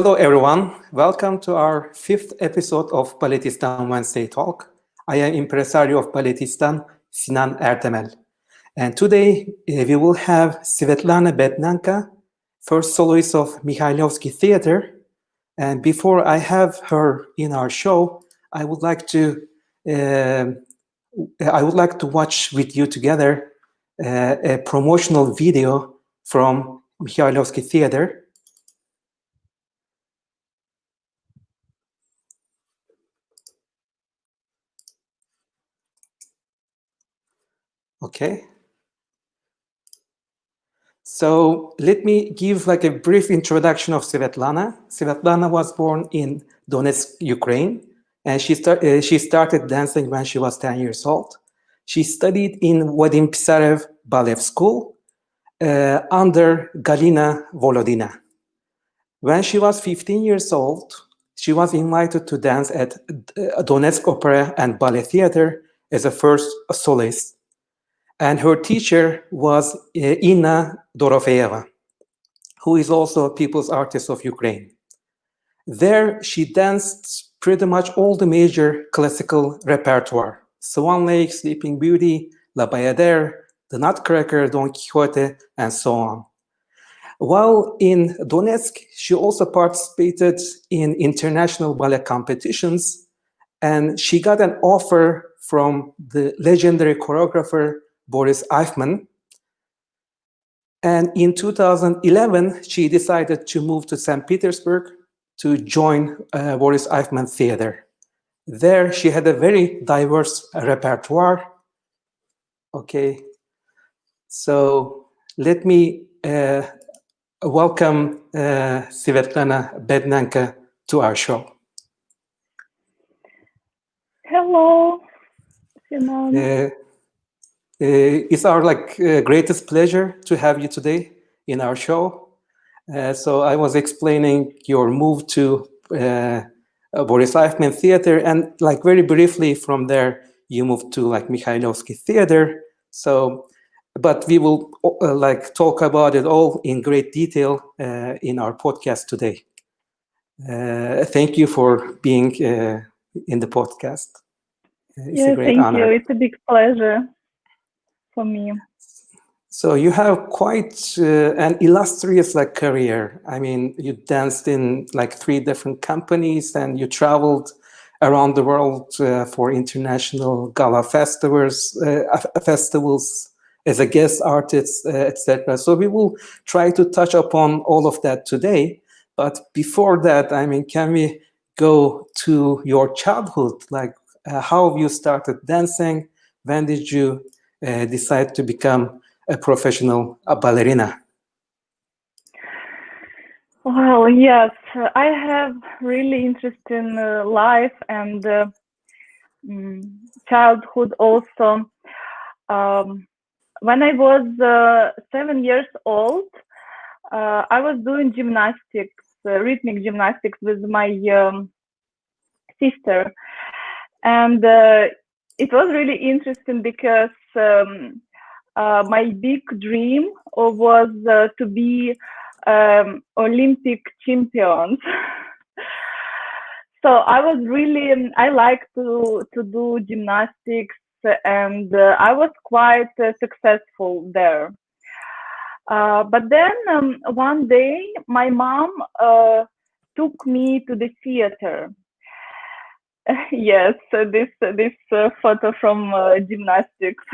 Hello, everyone. Welcome to our fifth episode of Balletistan Wednesday Talk. I am impresario of Balletistan, Sinan Ertemel. And today we will have Svetlana Bednenko, first soloist of Mikhailovsky Theatre. And before I have her in our show, I would like to watch with you together a promotional video from Mikhailovsky Theatre. Okay. So let me give like a brief introduction of Svetlana. Svetlana was born in Donetsk, Ukraine, and she started dancing when she was 10 years old. She studied in Vadim Pisarev Ballet School under Galina Volodina. When she was 15 years old, she was invited to dance at Donetsk Opera and Ballet Theatre as a first soloist. And her teacher was Inna Dorofeeva, who is also a people's artist of Ukraine. There, she danced pretty much all the major classical repertoire: Swan Lake, Sleeping Beauty, La Bayadère, The Nutcracker, Don Quixote, and so on. While in Donetsk, she also participated in international ballet competitions, and she got an offer from the legendary choreographer Boris Eifman. And in 2011, she decided to move to St. Petersburg to join Boris Eifman Theatre. There, she had a very diverse repertoire. Okay, so let me welcome Svetlana Bednenko to our show. Hello, Simon. It's our greatest pleasure to have you today in our show. So I was explaining your move to Boris Eifman Theatre, and very briefly from there you moved to Mikhailovsky Theatre. So, but we will talk about it all in great detail in our podcast today. Thank you for being in the podcast. It's a great honor. Thank you. It's a big pleasure for me. So you have quite an illustrious career. I mean, you danced in 3 different companies, and you traveled around the world for international gala festivals as a guest artist, etc. So we will try to touch upon all of that today. But before that, I mean, can we go to your childhood? How you started dancing? When did you decide to become a professional ballerina? Well, yes, I have really interesting life and childhood also. When I was 7 years old, I was doing gymnastics, rhythmic gymnastics with my sister. And it was really interesting because my big dream was to be Olympic champions. So I was really, I like to do gymnastics, and I was quite successful there. But then one day my mom took me to the theater. Yes, this photo from gymnastics.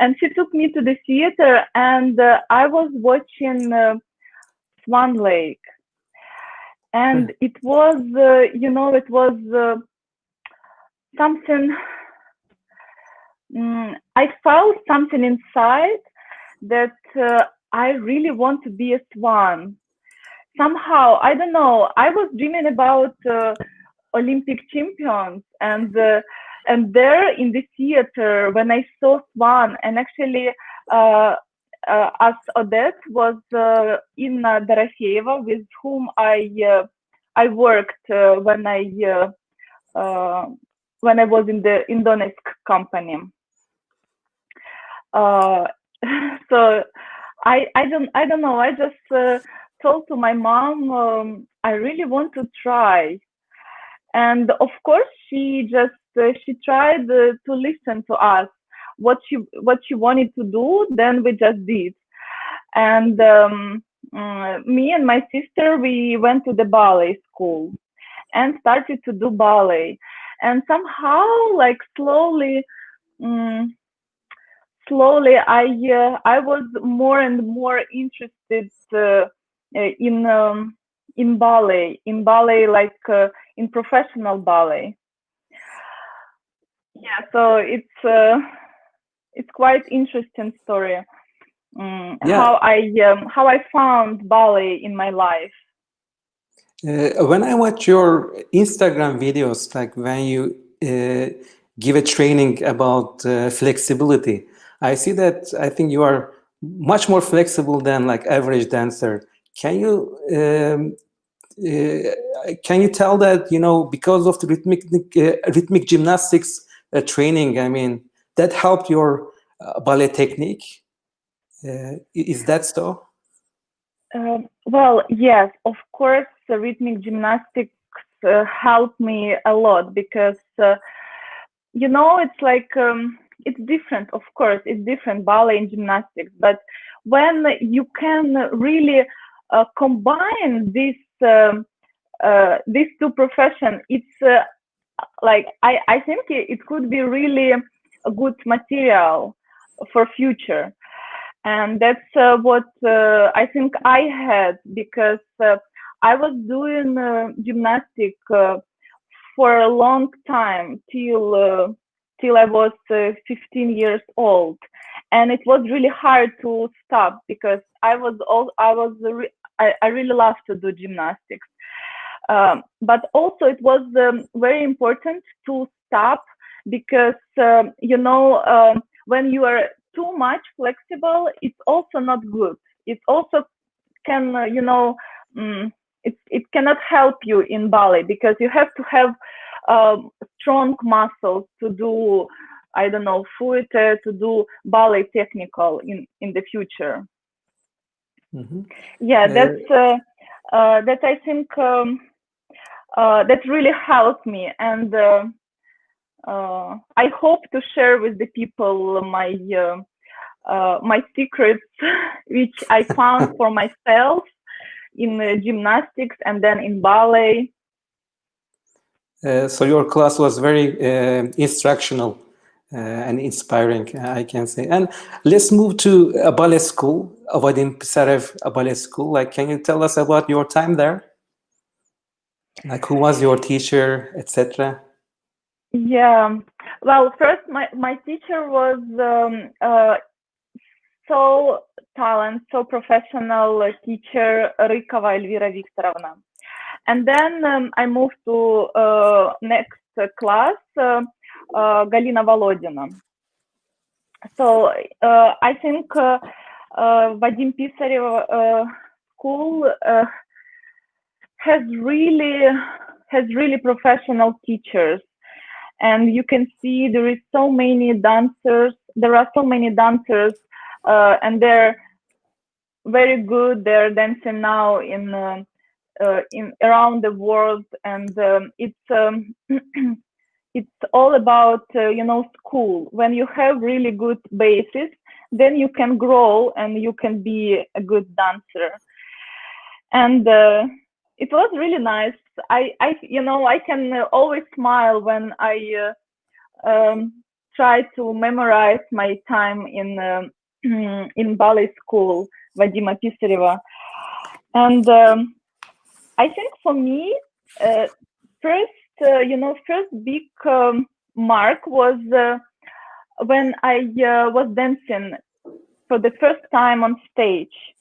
And she took me to the theater, and I was watching Swan Lake. And it was, it was something, I felt something inside that I really want to be a swan. Somehow, I don't know, I was dreaming about Olympic champions, and there in the theater, when I saw Swan, and actually as Odette was Inna Dorofeeva, with whom I worked when I was in Donetsk company. So I don't know. I just told to my mom, I really want to try. And of course, she tried to listen to us, what she wanted to do. Then we just did. And me and my sister, we went to the ballet school and started to do ballet. And somehow, like slowly, I was more and more interested in ballet, like in professional ballet. Yeah, so it's quite interesting story. Yeah. How I found ballet in my life. When I watch your Instagram videos, like when you give a training about flexibility, I see that I think you are much more flexible than like average dancer. Can you tell that, you know, because of the rhythmic gymnastics training, I mean, that helped your ballet technique? Is that so? Well, yes, of course, rhythmic gymnastics helped me a lot because, you know, it's like, it's different, of course, it's different, ballet and gymnastics, but when you can really combine these two professions, it's like, I think it could be really a good material for future. And that's what I think I had, because I was doing gymnastics for a long time till I was 15 years old, and it was really hard to stop because I really love to do gymnastics, but also it was very important to stop because you know, when you are too much flexible, it's also not good. It also can, you know, it cannot help you in ballet because you have to have strong muscles to do, I don't know, fouette, to do ballet technical in the future. Mm-hmm. Yeah, that I think that really helped me, and I hope to share with the people my my secrets, which I found for myself in gymnastics and then in ballet. So your class was very instructional and inspiring, I can say. And let's move to a ballet school, Vadim Pisarev Ballet School. Like, can you tell us about your time there? Like, who was your teacher, etc.? Yeah, well, first my teacher was so talented, so professional teacher, Rykova Elvira Viktorovna. And then I moved to next class, Galina Volodina. So I think Vadim Pisarev School has really professional teachers, and you can see there are so many dancers, and they're very good. They're dancing now in around the world, and it's all about you know, school. When you have really good basis, then you can grow and you can be a good dancer. And it was really nice. I you know, I can always smile when I try to memorize my time in ballet school, Vadima Pisareva. And I think for me, first big mark was when I was dancing for the first time on stage.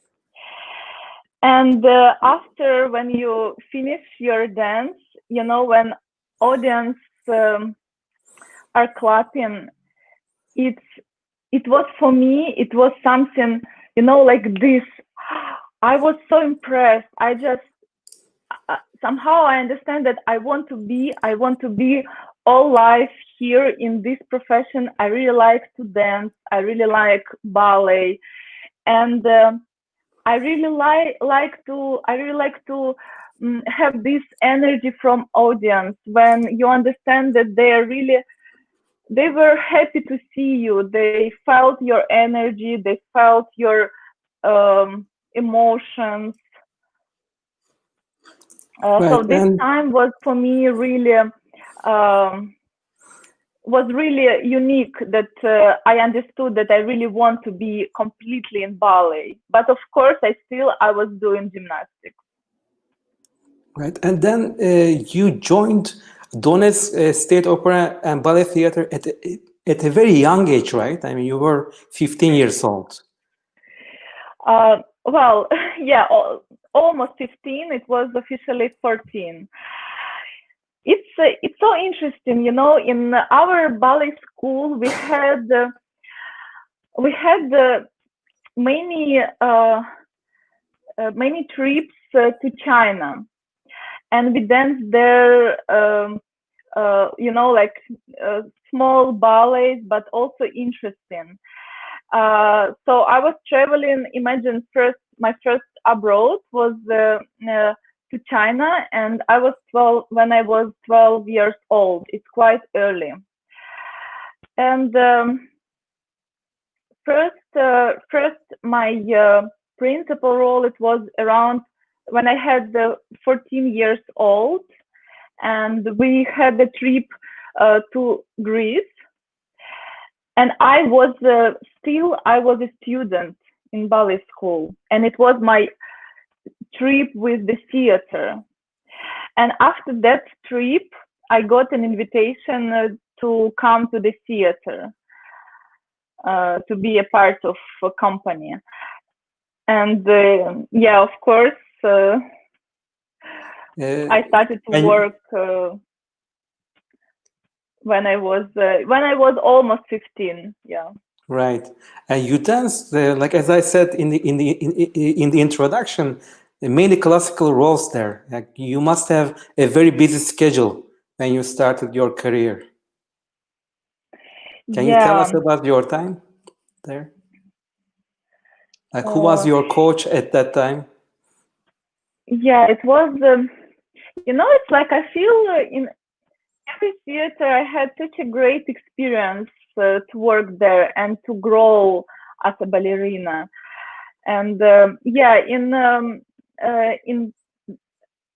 And after, when you finish your dance, you know, when audience are clapping, it was, for me, it was something, you know, like this. I was so impressed. I just somehow I understand that I want to be all life here in this profession. I really like to dance. I really like ballet, and I really like to have this energy from audience when you understand that they were happy to see you. They felt your energy. They felt your emotions. Right. So this time was for me really unique, that I understood that I really want to be completely in ballet. But of course, I was doing gymnastics. Right. And then you joined Donetsk State Opera and Ballet Theatre at a very young age, right? I mean, you were 15 years old. Well, yeah, almost 15. It was officially 14. It's so interesting, you know. In our ballet school, we had many trips to China, and we danced there. You know, like small ballets, but also interesting. So I was traveling. Imagine my first abroad was to China, and I was 12 when I was 12 years old. It's quite early. And first my principal role, it was around when I had 14 years old, and we had a trip to Greece. And I was a student in ballet school, and it was my trip with the theater. And after that trip, I got an invitation to come to the theater, to be a part of a company. And yeah, of course, I started to work when I was almost 15. Yeah. Right. You danced, like as I said in the introduction, many classical roles there. Like you must have a very busy schedule when you started your career. Can you tell us about your time there? Like who was your coach at that time? Yeah, it was. You know, it's like I feel in every theater I had such a great experience to work there and to grow as a ballerina. And yeah, in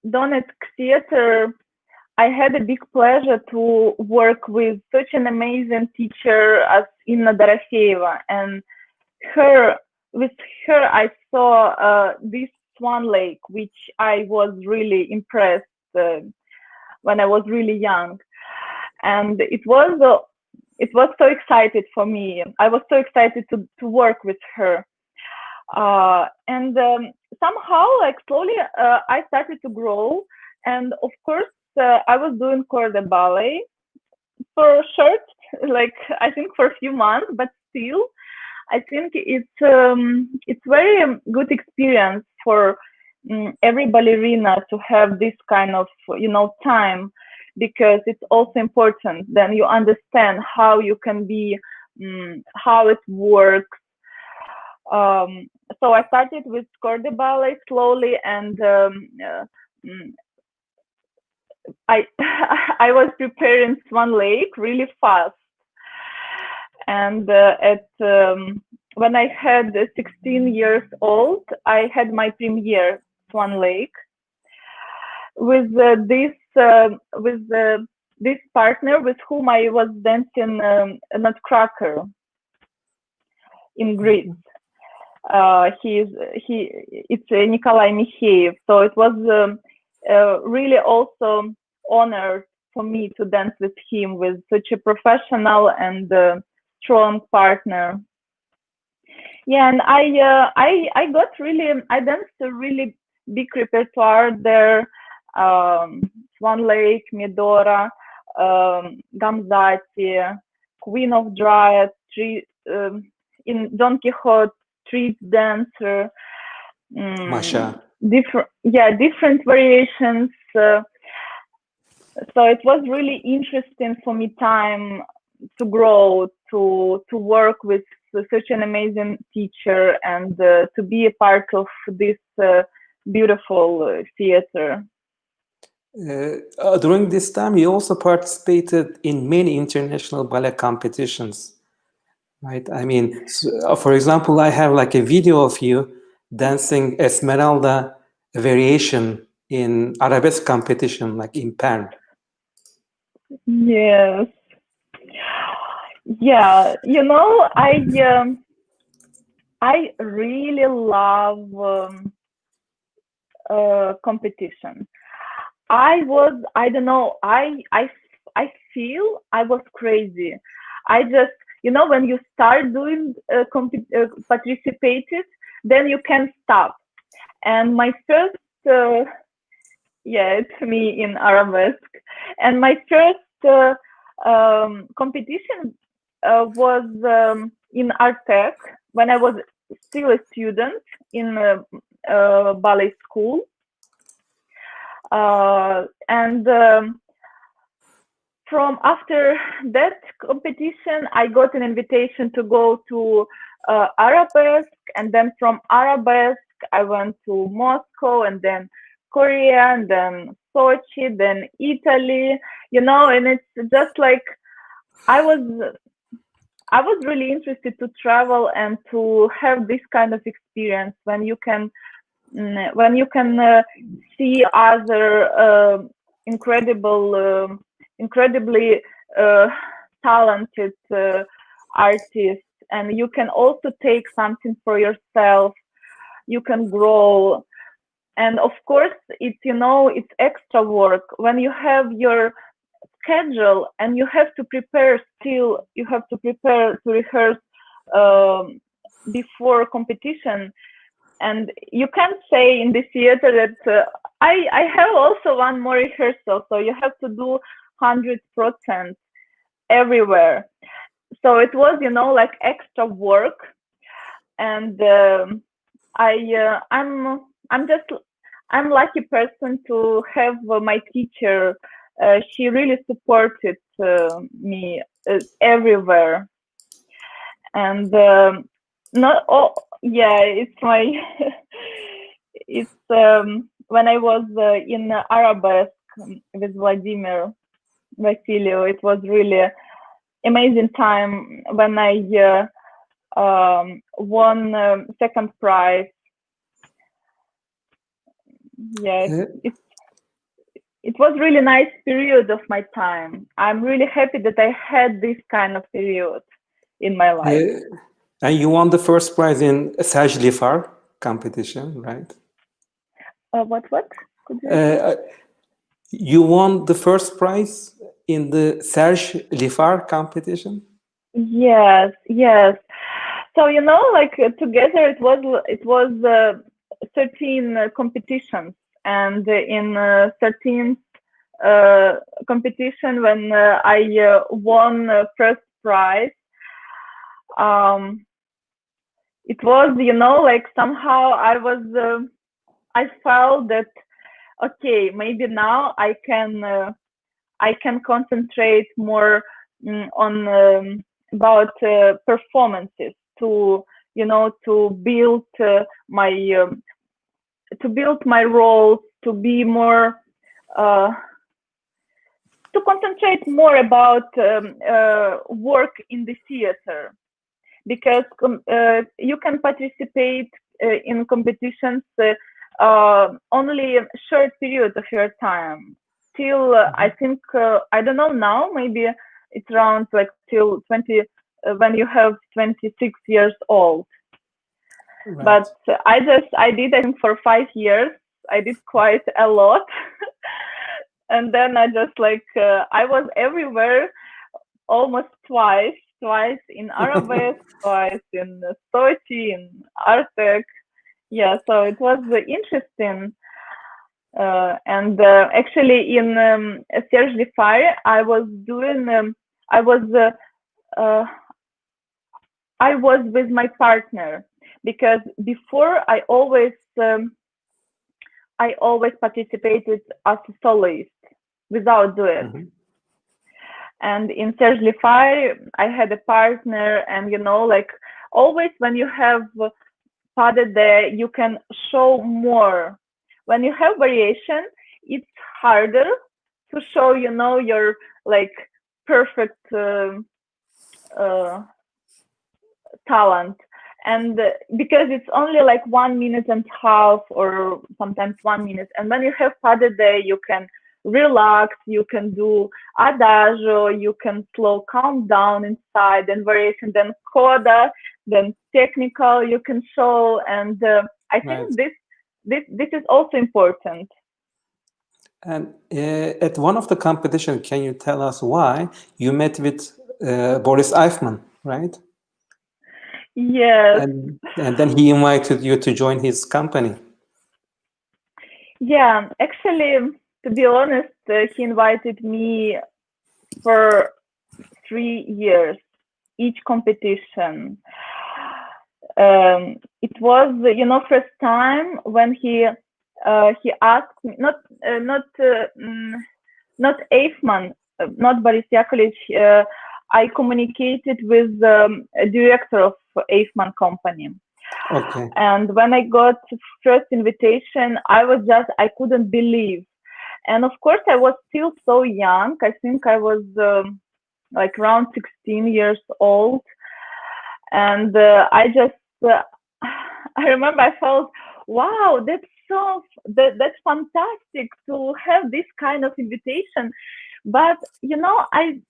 Donetsk Theatre, I had a big pleasure to work with such an amazing teacher as Inna Dorofeeva, and with her I saw this Swan Lake, which I was really impressed when I was really young, and it was so excited for me. I was so excited to work with her, and somehow, like slowly, I started to grow, and of course, I was doing corps de ballet for a short, like I think for a few months, but still, I think it's very good experience for every ballerina to have this kind of, you know, time, because it's also important. Then you understand how you can be, how it works. So I started with corps de ballet slowly, and I was preparing Swan Lake really fast. And when I had 16 years old, I had my premiere Swan Lake with this partner with whom I was dancing Nutcracker in Greece. It's Nikolai Mikheyev. So it was really also honored for me to dance with him, with such a professional and strong partner. Yeah, and I danced a really big repertoire there. Swan Lake, Medora, Gamzati, Queen of Dryads, in Don Quixote, Street Dancer. Masha. Different variations. So it was really interesting for me time to grow, to work with such an amazing teacher and to be a part of this beautiful theater. During this time, you also participated in many international ballet competitions, right? I mean, for example, I have like a video of you dancing Esmeralda variation in arabesque competition, like in Perm. Yes. Yeah, you know, I really love competition. I don't know, I feel I was crazy. I just, you know, when you start doing participated, then you can't stop. And my first, yeah, it's me in arabesque. And my first competition was in Artec when I was still a student in ballet school. And from after that competition, I got an invitation to go to arabesque, and then from arabesque, I went to Moscow, and then Korea, and then Sochi, then Italy, you know, and it's just like I was really interested to travel and to have this kind of experience when you can see other incredibly talented artists, and you can also take something for yourself. You can grow, and of course, it's, you know, it's extra work when you have your schedule and you have to prepare. Still, you have to prepare to rehearse before competition. And you can't say in the theater that I have also one more rehearsal, so you have to do 100% everywhere. So it was, you know, like extra work, and I'm lucky person to have my teacher. She really supported me everywhere, and not all. Yeah, it's my. It's when I was in arabesque with Vladimir Vasilyev. It was really amazing time when I won second prize. Yeah, it was really nice period of my time. I'm really happy that I had this kind of period in my life. And you won the first prize in Serge Lifar competition, right? What? Could you won the first prize in the Serge Lifar competition? Yes. So, you know, like together it was 13 competitions, and in 13th competition when I won first prize, it was, you know, like somehow I felt that okay, maybe now I can concentrate more on about performances, to, you know, to build my roles, to be more to concentrate more about work in the theater, because you can participate in competitions only a short period of your time, till I think I don't know now, maybe it's around like till 20 when you have 26 years old. Right. But I did, I think, for 5 years. I did quite a lot. And then I just like I was everywhere almost twice in arabesque, twice in Sochi, in Artec. Yeah, so it was interesting. And actually in Serge Lifar, I was with my partner, because before I always participated as a soloist without duet. Mm-hmm. And in Serge Lifar, I had a partner, and, you know, like always when you have pas de deux, you can show more. When you have variation, it's harder to show, you know, your like perfect talent. And because it's only like 1.5 minutes or sometimes 1 minute. And when you have pas de deux, you can relax, you can do adagio, you can slow calm down inside, then variation, then coda, then technical you can show. And I think this is also important. And at one of the competition, can you tell us why you met with Boris Eifman, right? Yes. And then he invited you to join his company. Yeah, actually, to be honest, he invited me for 3 years, each competition. It was, you know, first time when he asked me, not Eifman, not Boris Yakovlevich. I communicated with the director of Eifman company. Okay. And when I got first invitation, I couldn't believe. And of course, I was still so young. I think I was like around 16 years old. And I remember I felt, wow, that's fantastic to have this kind of invitation. But, you know, I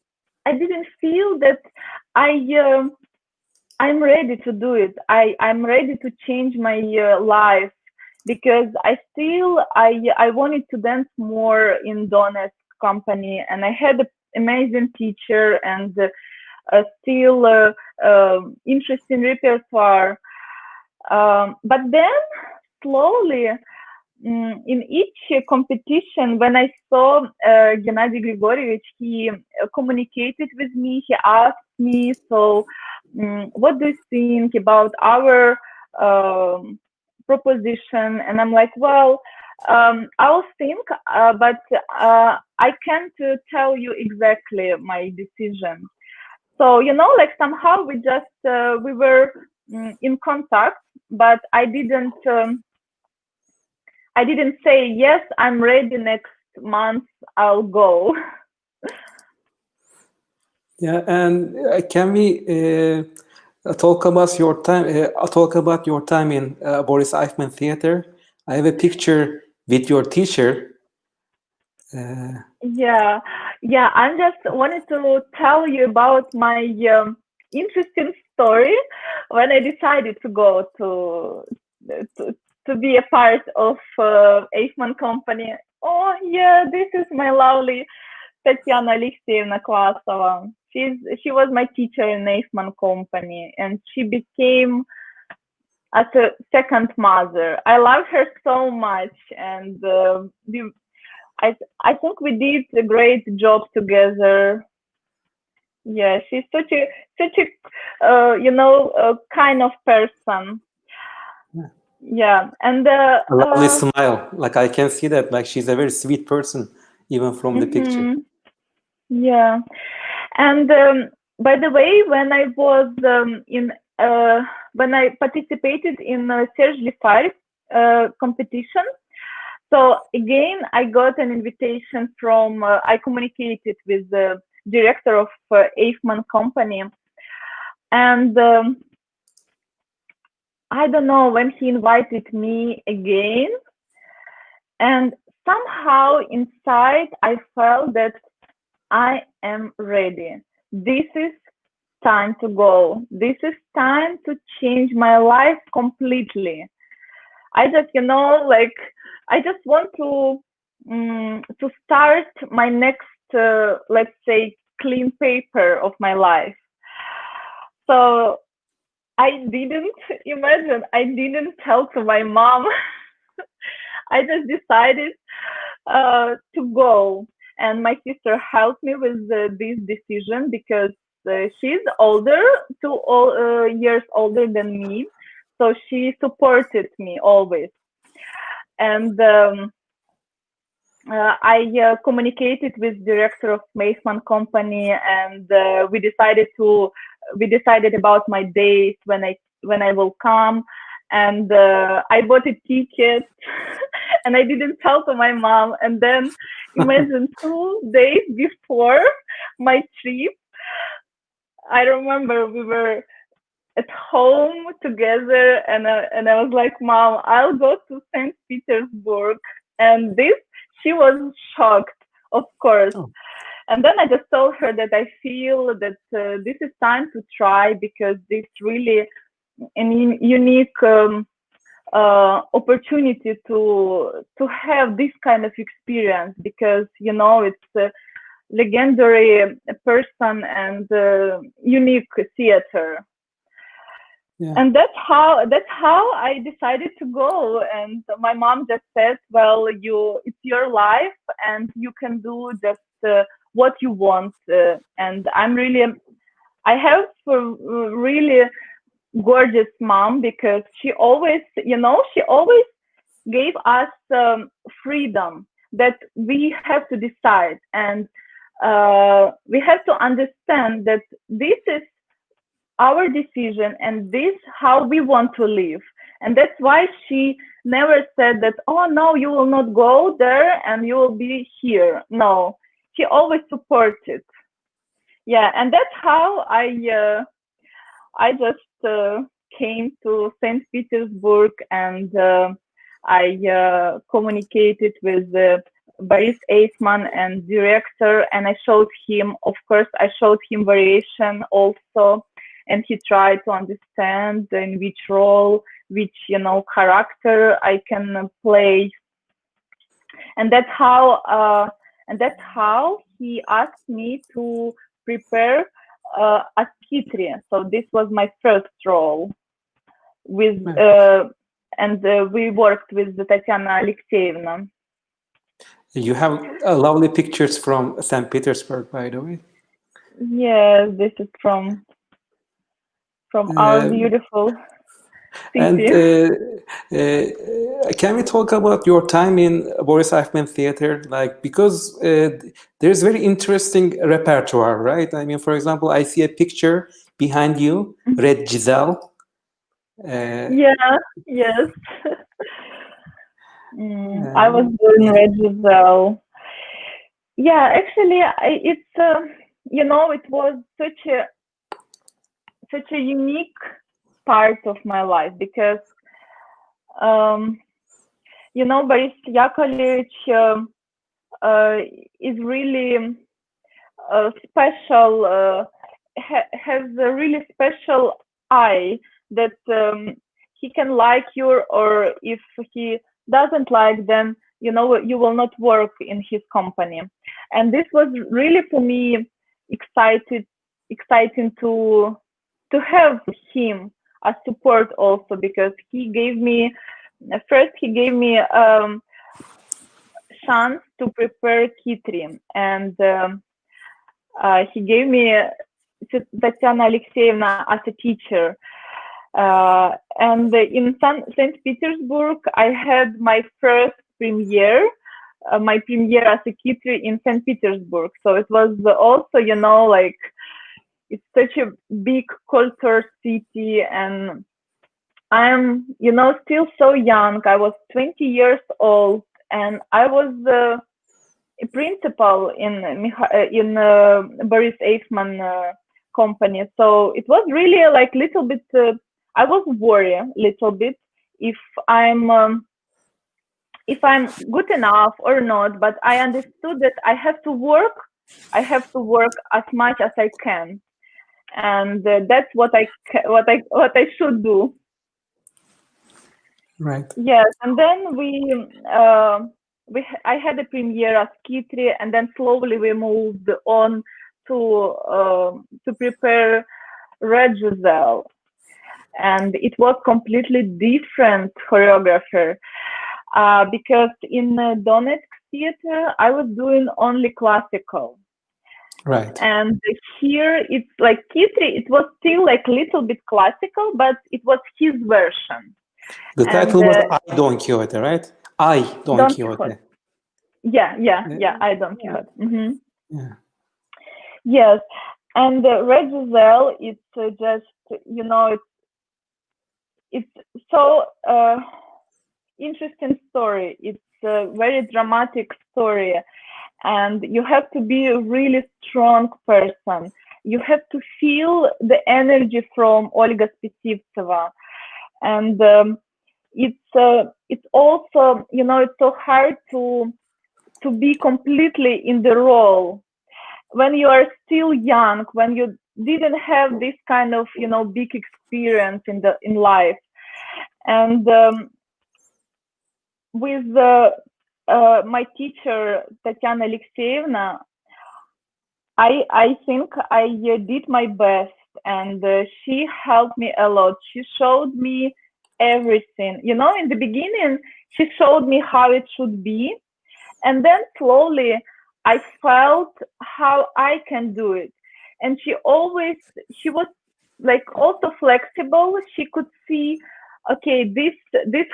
didn't feel that I'm ready to do it. I'm ready to change my life, because I wanted to dance more in Donetsk company, and I had an amazing teacher and still interesting repertoire. But then slowly, in each competition, when I saw Gennady Grigorievich, he communicated with me. He asked me, so what do you think about our proposition? And I'm like, well, I'll think, but I can't tell you exactly my decision. So, you know, like somehow we were in contact, but I didn't say, yes, I'm ready, next month I'll go. Yeah, and can we talk about your time? Talk about your time in Boris Eifman Theatre. I have a picture with your teacher. Yeah. I just wanted to tell you about my interesting story when I decided to go to be a part of Eifman company. Oh yeah, this is my lovely Tatyana Alexeyevna Klasova. She was my teacher in Eifman company, and she became as a second mother. I love her so much, and I think we did a great job together. Yeah, she's such a you know, kind of person. Yeah, and A lovely smile. Like I can see that. Like she's a very sweet person, even from the picture. Yeah, and by the way, when I was when I participated in s1e5 competition, so again I got an invitation from. I communicated with the director of Eifman company, and I don't know when he invited me again, and somehow inside I felt that I am ready. This is time to go. This is time to change my life completely. I just, you know, like I just want to start my next, let's say, clean paper of my life. So I didn't tell to my mom. I just decided to go, and my sister helped me with this decision because she's older, 2 years older than me, so she supported me always. And I communicated with director of Eifman company, and we decided to we decided about my date when I will come, and I bought a ticket, and I didn't tell to my mom. And then imagine 2 days before my trip, I remember we were at home together, and I was like, Mom, I'll go to St. Petersburg. And she was shocked, of course. Oh. And then I just told her that I feel that this is time to try, because this really an unique opportunity to have this kind of experience, because it's a legendary person and unique theater. Yeah. And that's how I decided to go. And my mom just said, well, it's your life and you can do just what you want. And I have a really gorgeous mom, because she always gave us freedom that we have to decide. And we have to understand that this is our decision, and this how we want to live. And that's why she never said that, oh no, you will not go there and you will be here. No, she always supported. Yeah, and that's how I just came to St. Petersburg, and I communicated with Boris Eifman and director, and I showed him variation also. And he tried to understand in which role, which character I can play, and that's how he asked me to prepare a Kitri. So this was my first role with, and we worked with Tatyana Alexeyevna. You have lovely pictures from St. Petersburg, by the way. Yes, this is from our beautiful city. And can we talk about your time in Boris Eifman Theatre? Because there's very interesting repertoire, right? I mean, for example, I see a picture behind you, Red Giselle. Yes. I was doing Red Giselle. Yeah, actually, it was such a unique part of my life, because Boris Yakovlevich is really special, has a really special eye that he can like you, or if he doesn't like, then you will not work in his company. And this was really for me exciting to have him as support also, because he gave me chance to prepare Kitri, and he gave me Tatyana Alexeyevna as a teacher. And in St. Petersburg, I had my first premiere as a Kitri in St. Petersburg. So it was also, it's such a big culture city, and I'm, still so young. I was 20 years old, and I was a principal in Boris Eifman company. So it was really little bit. I was worried a little bit if I'm good enough or not. But I understood that I have to work. I have to work as much as I can, and that's what I should do. Right. Yes, and then I had a premiere as Kitri, and then slowly we moved on to prepare Red Giselle, and it was completely different choreographer, because in Donetsk theater I was doing only classical. Right. And here it's like Kitri, it was still little bit classical, but it was his version. The title was I Don Quixote, right? I Don Quixote. Yeah, I Don Quixote. Yeah. Yes, And Red Giselle, it's just, it's so interesting story. It's a very dramatic story, and you have to be a really strong person. You have to feel the energy from Olga Spesivtseva, and it's also, it's so hard to be completely in the role when you are still young, when you didn't have this kind of, big experience in life. And with my teacher Tatiana Alexeyevna, I think I did my best, and she helped me a lot. She showed me everything. In the beginning, she showed me how it should be, and then slowly I felt how I can do it. And she was like also flexible. She could see, okay, this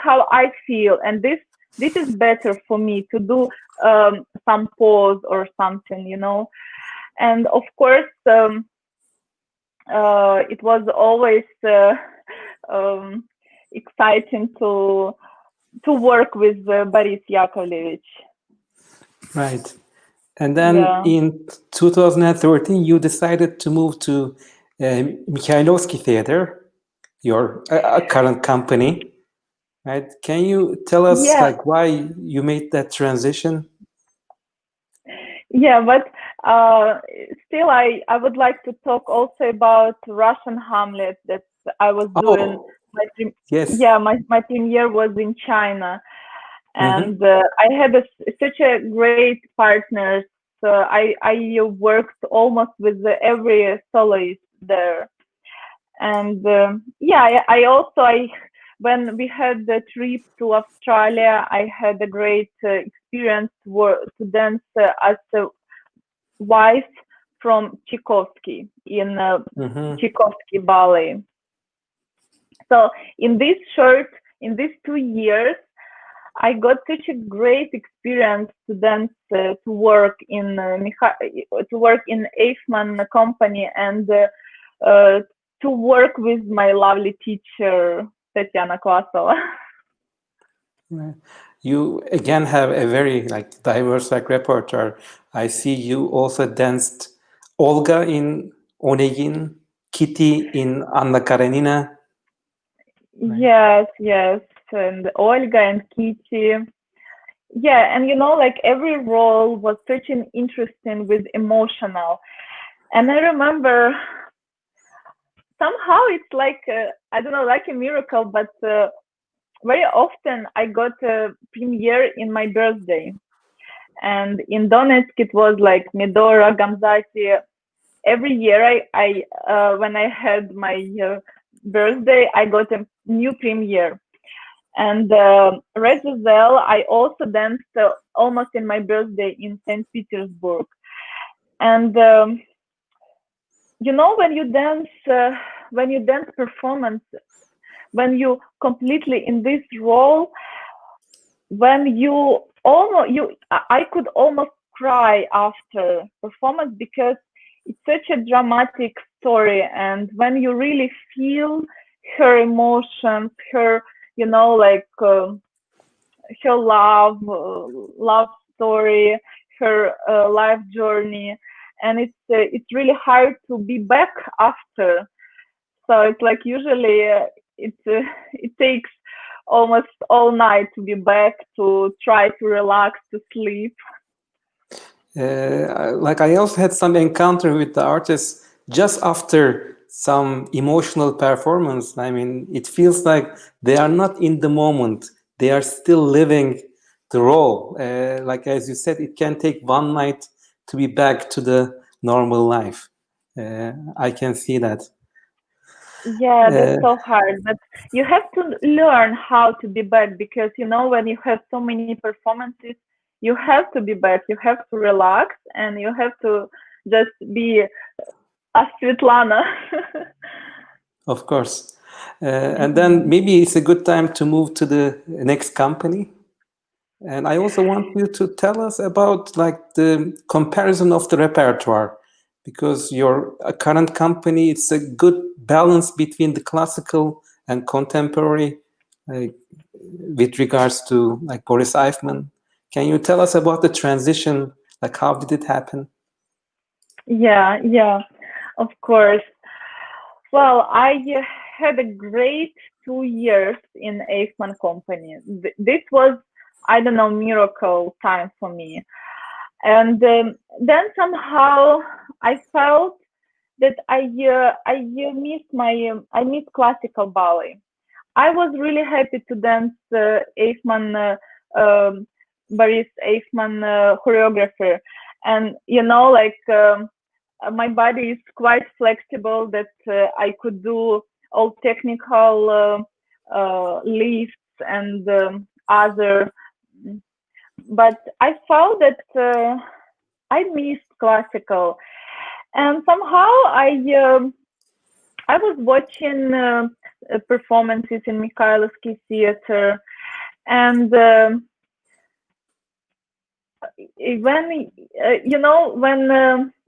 how I feel, and this is better for me to do some pause or something, And of course, it was always exciting to work with Boris Yakovlevich. Right. And then in 2013, you decided to move to Mikhailovsky Theatre, your current company, right? Can you tell us like why you made that transition? Yeah, but still, I would like to talk also about Russian Hamlet that I was doing. Yes. Yeah, my premiere was in China, and I had such a great partners. I worked almost with every soloist there, and I also when we had the trip to Australia, I had a great experience to dance as a wife from Tchaikovsky in Tchaikovsky Ballet. So in this 2 years, I got such a great experience to dance, to work in Eifman company, and to work with my lovely teacher Tatiana Klasova. You again have a very diverse repertoire. I see you also danced Olga in Onegin, Kitty in Anna Karenina. Right? Yes, and Olga and Kitty. Yeah, and every role was such an interesting with emotional. And I remember somehow it's like I don't know, like a miracle, but very often I got a premiere in my birthday, and in Donetsk it was like Medora, Gamzati. Every year I when I had my birthday, I got a new premiere. And Red Giselle, I also danced almost in my birthday in St. Petersburg. And when you dance performance, when you completely in this role, when I could almost cry after performance because it's such a dramatic story, and when you really feel her emotions, her her love story, her life journey, and it's really hard to be back after. So it's like usually it takes almost all night to be back, to try to relax, to sleep. I also had some encounter with the artists just after some emotional performance. I mean, it feels like they are not in the moment. They are still living the role. As you said, it can take one night to be back to the normal life. I can see that. Yeah, that's so hard. But you have to learn how to be back, because when you have so many performances, you have to be back. You have to relax, and you have to just be a Svetlana. Of course. And then maybe it's a good time to move to the next company. And I also want you to tell us about the comparison of the repertoire, because your current company, it's a good balance between the classical and contemporary, with regards to like Boris Eifman. Can you tell us about the transition? Like, how did it happen? Yeah, of course. Well, I had a great 2 years in Eifman company. This was, I don't know, miracle time for me. And then somehow I felt that I missed classical ballet. I was really happy to dance Eifman, Boris Eifman choreographer, and my body is quite flexible, that I could do all technical lifts and other. But I felt that I missed classical, and somehow I was watching performances in Mikhailovsky Theatre, and when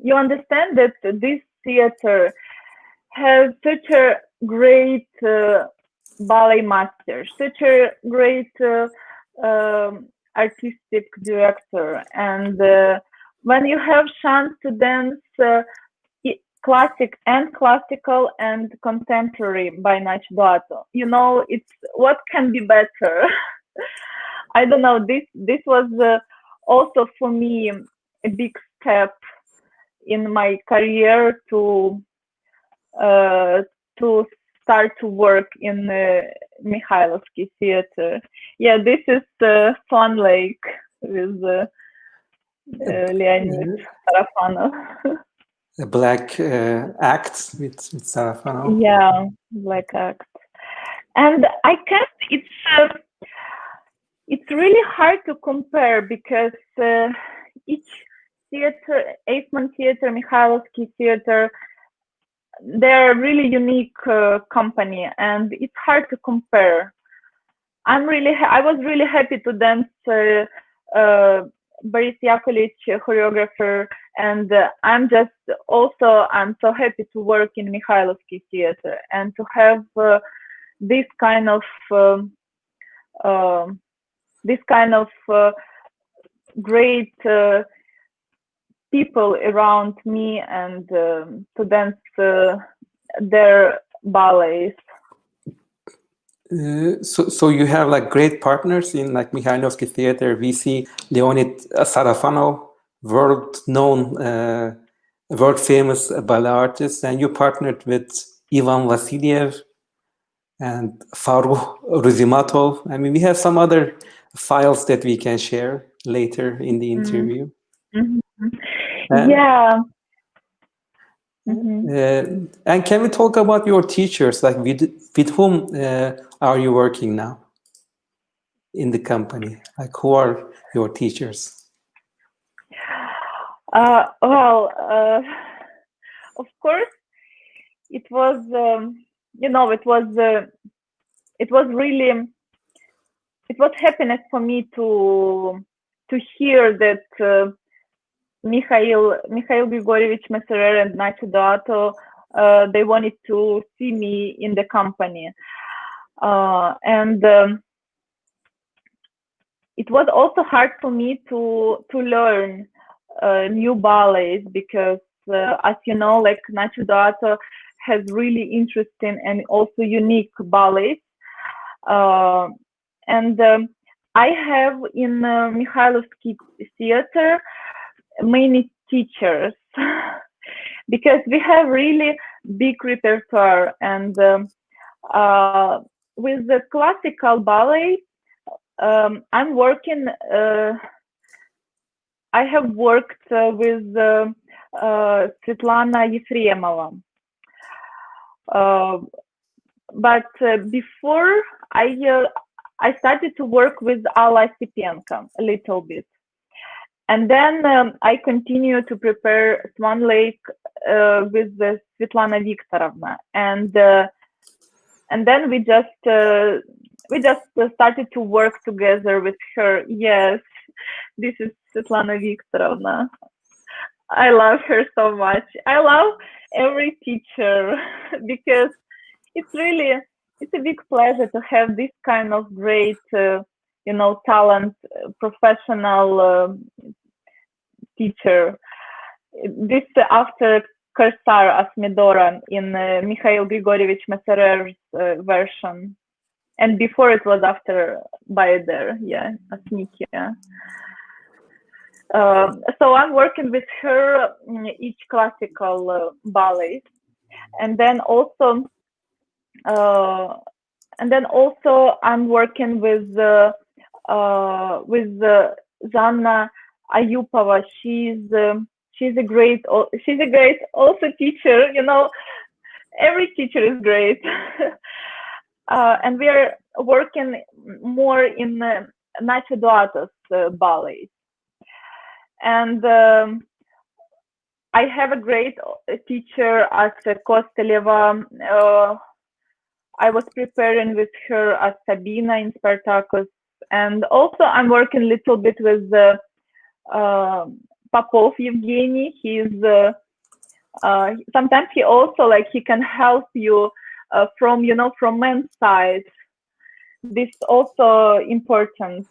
you understand that this theater has such a great ballet master, such a great artistic director, and when you have chance to dance classical and contemporary by Nacho Duato, it's what can be better. I don't know, this was also for me a big step in my career to start to work in Mikhailovsky Theatre. Yeah, this is Swan Lake with Leonid Sarafanov. A black act with Sarafanov. Yeah, black act. And I can't, it's really hard to compare, because each theater, Eifman Theatre, Mikhailovsky Theatre, they're really unique company, and it's hard to compare. I was really happy to dance Boris Yakovlevich choreographer, and I'm so happy to work in Mikhailovsky Theatre and to have this kind of great people around me, and to dance their ballets. So you have like great partners in like Mikhailovsky Theatre. We see Leonid Sarafanov, world-known, world-famous ballet artist, and you partnered with Ivan Vasiliev and Farukh Ruzimatov. I mean, we have some other files that we can share later in the interview. Yeah. And can we talk about your teachers? Like, with whom are you working now in the company? Like, who are your teachers? Well, of course, it was happiness for me to hear that Mikhail Grigorievich Messerer and Nacho Duato, they wanted to see me in the company, and it was also hard for me to learn new ballets, because as you know, like Nacho Duato has really interesting and also unique ballets, and I have in Mikhailovsky Theatre many teachers, because we have really big repertoire, and with the classical ballet, I'm working. I have worked with Svetlana Yefremova, but before I started to work with Alla Stepenko a little bit, and then I continue to prepare Swan Lake with Svetlana Viktorovna, and then we just started to work together with her. Yes, this is Svetlana Viktorovna. I love her so much. I love every teacher because it's really, it's a big pleasure to have this kind of great, talent, professional teacher. This after Korsar Asmedora in Mikhail Grigorievich Masarev's version. And before it was after Baeder, yeah, Asniki. Yeah. So I'm working with her each classical ballet, and then also I'm working with Zanna Ayupova. She's a great also teacher. You know, every teacher is great. And we are working more in Nacho Duatos ballet. And I have a great teacher at Kosteleva. I was preparing with her at Sabina in Spartacus. And also I'm working a little bit with Popov Evgeny. He's sometimes he also he can help you from men's side. This is also important.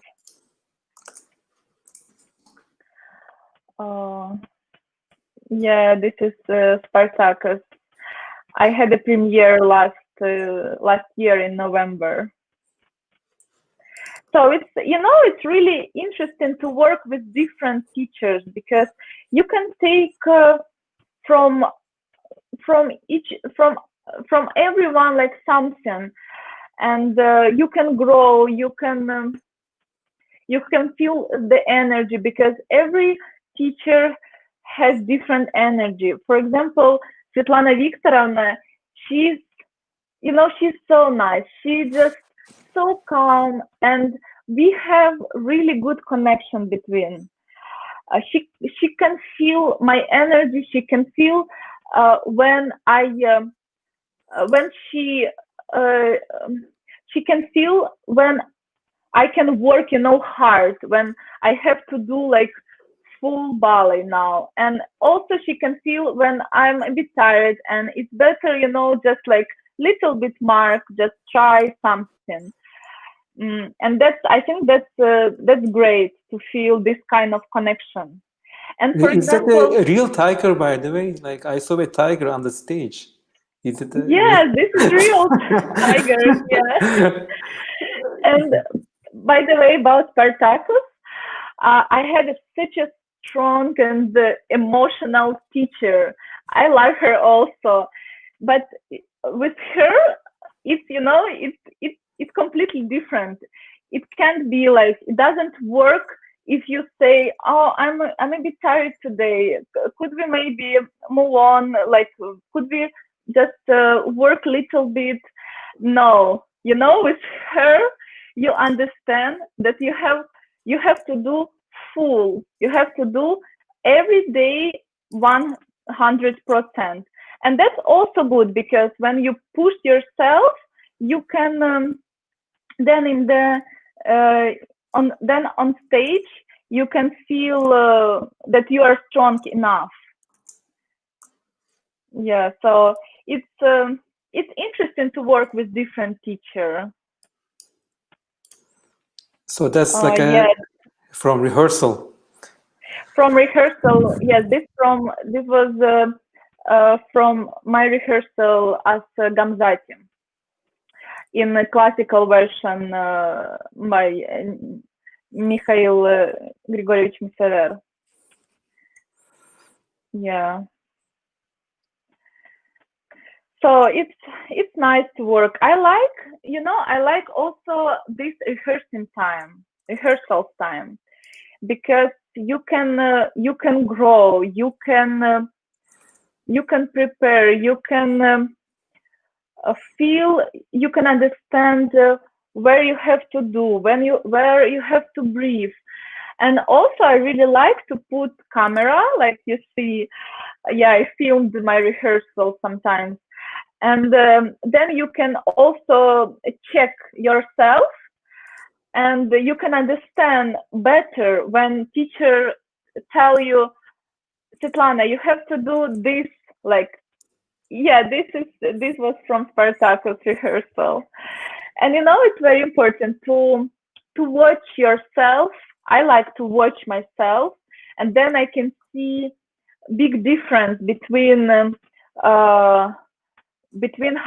Yeah, this is Spartacus. I had a premiere last year in November. So it's really interesting to work with different teachers because you can take from everyone something, and you can grow. You can feel the energy because every teacher has different energy. For example, Svetlana Viktorovna, she's so nice. She's just so calm, and we have really good connection between. She can feel my energy. She can feel when she can feel when I can work hard, when I have to do full ballet now, and also she can feel when I'm a bit tired and it's better just little bit mark, just try something. And I think that's great to feel this kind of connection. And for example, that a real tiger, by the way? I saw a tiger on the stage. Is it yes, this is real tiger. Yeah. And by the way, about Spartacus, I had such a strong and emotional teacher. I like her also, but with her, it's completely different. It can't be it doesn't work if you say, oh, I'm a bit tired today. Could we maybe move on? Could we just work a little bit? No, with her, you understand that you have to do full. You have to do every day 100%. And that's also good because when you push yourself, you can then on stage you can feel that you are strong enough. Yeah, so it's interesting to work with different teachers. So that's from rehearsal. From rehearsal, yes. This was from my rehearsal as Gamzati in the classical version by Mikhail Grigorievich Pisarev. Yeah. So it's nice to work. I like also this rehearsal time, because you can grow, you can prepare, you can feel, you can understand where you have to do, where you have to breathe. And also I really like to put camera, like you see. Yeah, I filmed my rehearsal sometimes, and then you can also check yourself, and you can understand better when teacher tell you Svetlana, you have to do this, like, yeah, this was from Spartacus rehearsal. And you know, it's very important to watch yourself. I like to watch myself, and then I can see big difference between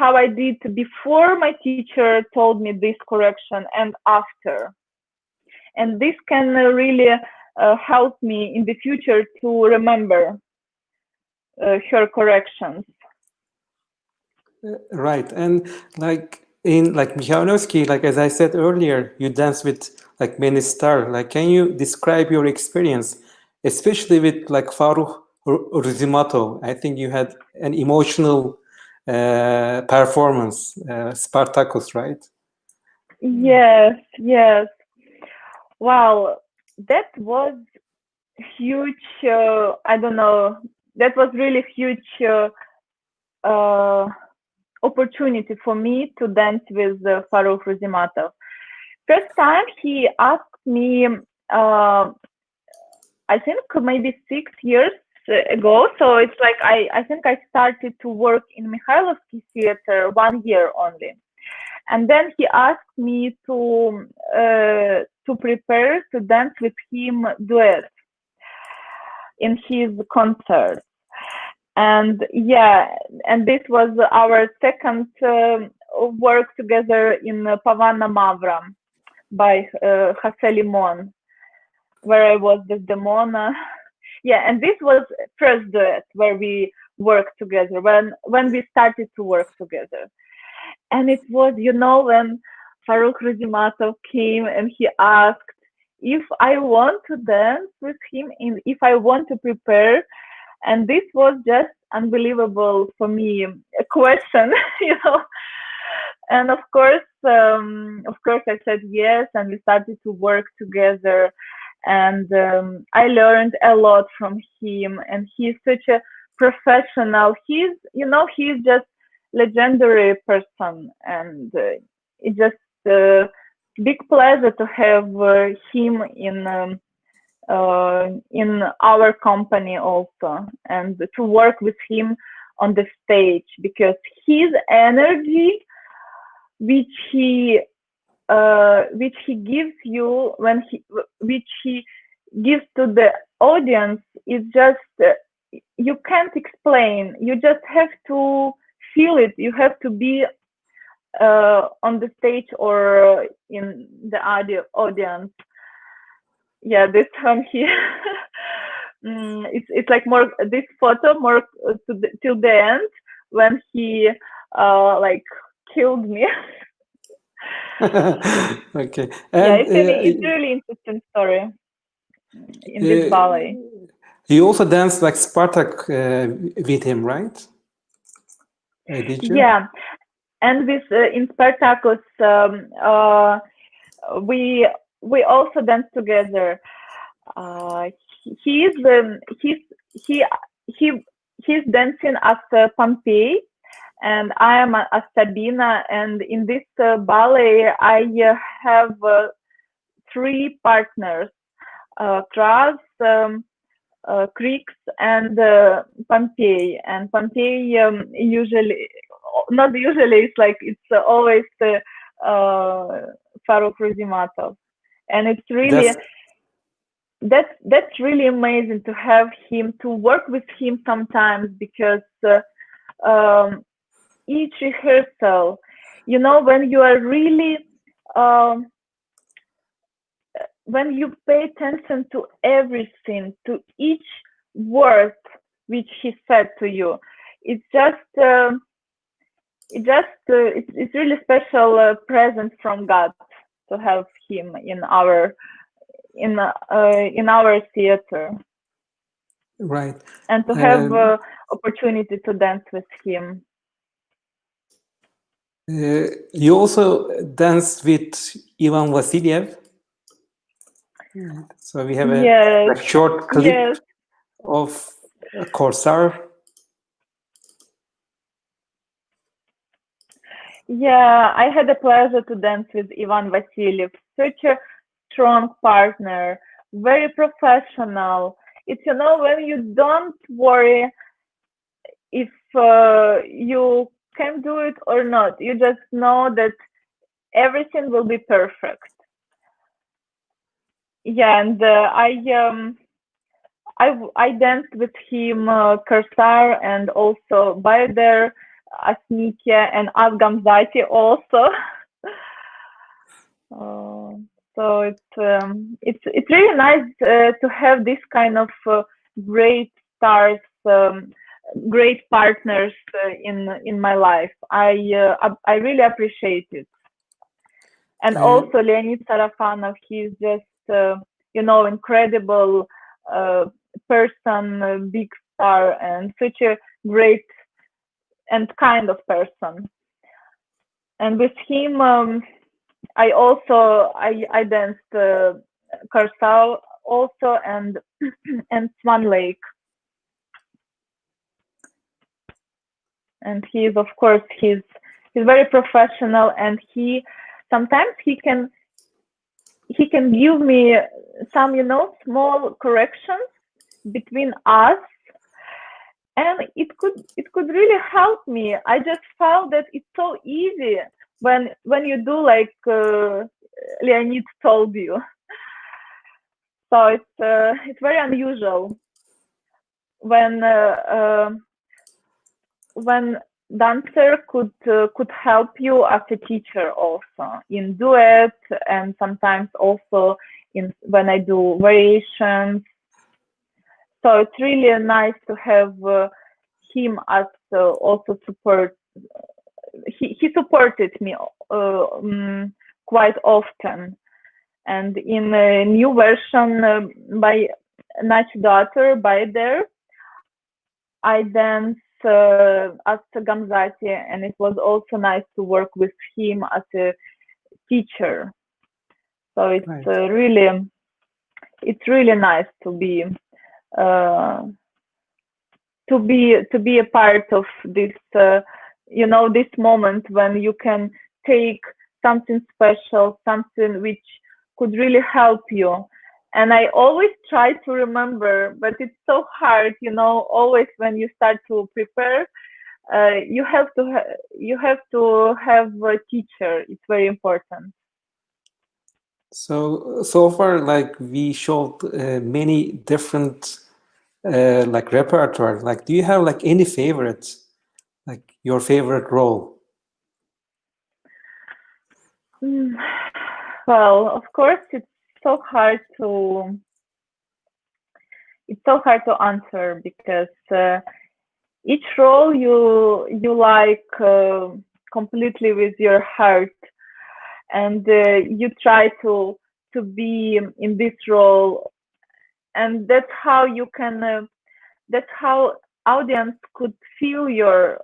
how I did before my teacher told me this correction and after. And this can really help me in the future to remember her corrections. Right, and like in like Mikhailovsky, like as I said earlier, you dance with like many stars. Like, can you describe your experience, especially with like Farukh Ruzimatov? I think you had an emotional performance, Spartacus, right? Yes, yes. Wow, that was huge. I don't know. That was really huge opportunity for me to dance with Farukh Ruzimatov. First time he asked me, I think maybe 6 years ago. So it's like I think I started to work in Mikhailovsky Theatre 1 year only. And then he asked me to prepare to dance with him duet in his concert. And yeah, and this was our second work together in Pavana Mavra by Jose Limon, where I was Desdemona. Yeah, and this was first duet where we worked together, when we started to work together. And it was, you know, when Farukh Ruzimatov came and he asked if I want to dance with him and if I want to prepare. And this was just unbelievable for me, a question, you know. And of course I said yes, and we started to work together. And I learned a lot from him, and he's such a professional. He's just legendary person, and it's just a big pleasure to have him in our company also, and to work with him on the stage, because his energy, which he gives you which he gives to the audience, is just you can't explain. You just have to feel it. You have to be on the stage or in the audience. Yeah, this time here, it's like more this photo more till the end, when he like killed me. Okay. Yeah, And it's a really interesting story in this ballet. you also danced like Spartak with him, right? Did you? Yeah, and with in Spartacus, we also dance together. He's dancing as Pompey, and I am as Sabina. And in this ballet, I have 3 partners: Kras, Krix, and Pompey. And Pompey usually, not usually, it's always Farukh Ruzimatov. And it's really that's really amazing to have him, to work with him sometimes, because each rehearsal, you know, when you are really when you pay attention to everything, to each word which he said to you, it's it's really special present from God to have him in our theater, right, and to have opportunity to dance with him. You also danced with Ivan Vasiliev. So we have a short clip of a Corsair. Yeah, I had the pleasure to dance with Ivan Vasiliev, such a strong partner, very professional. It's, when you don't worry if you can do it or not. You just know that everything will be perfect. Yeah, and I danced with him Korsar and also Bayader, Asnikia and Asgamzati also. So it's really nice to have this kind of great stars, great partners in my life. I really appreciate it. And also Leonid Sarafanov, he's just incredible person, big star, and such a great and kind of person. And with him, I danced Karsau also and Swan Lake. And he is, of course, he's very professional, and sometimes he can give me some small corrections between us, and it could really help me. I just found that it's so easy when you do like Leonid told you. So it's very unusual when dancer could help you as a teacher also in duet, and sometimes also when I do variations. So it's really nice to have him as also support. He supported me quite often, and in a new version by Nachi daughter by there, I danced as Gamzati, and it was also nice to work with him as a teacher. So it's right. It's really nice to be a part of this this moment when you can take something special, something which could really help you. And I always try to remember, but it's so hard, always when you start to prepare, you have to have a teacher. It's very important. So far, like, we showed many different like repertoire. Like, do you have like any favorites, like your favorite role? Well, of course, it's so hard to answer, because each role you like completely with your heart, and you try to be in this role, and that's how you can that's how audience could feel your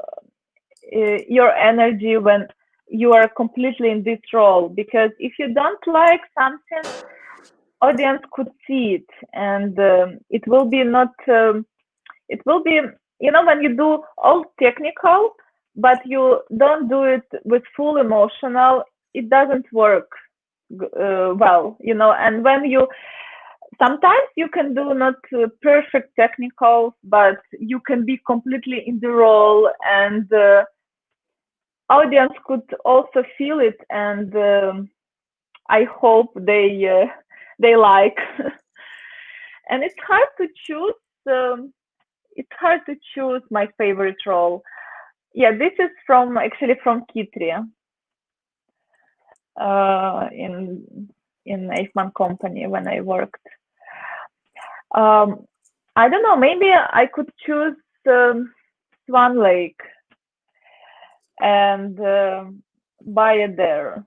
energy when you are completely in this role. Because if you don't like something, audience could see it, and it will be not it will be when you do all technical but you don't do it with full emotional, it doesn't work well, and when you sometimes you can do not perfect technicals, but you can be completely in the role, and audience could also feel it, and I hope they like. And it's hard to choose. It's hard to choose my favorite role. Yeah, this is actually from Kitri in Eifman company when I worked. I don't know. Maybe I could choose Swan Lake and Bayader.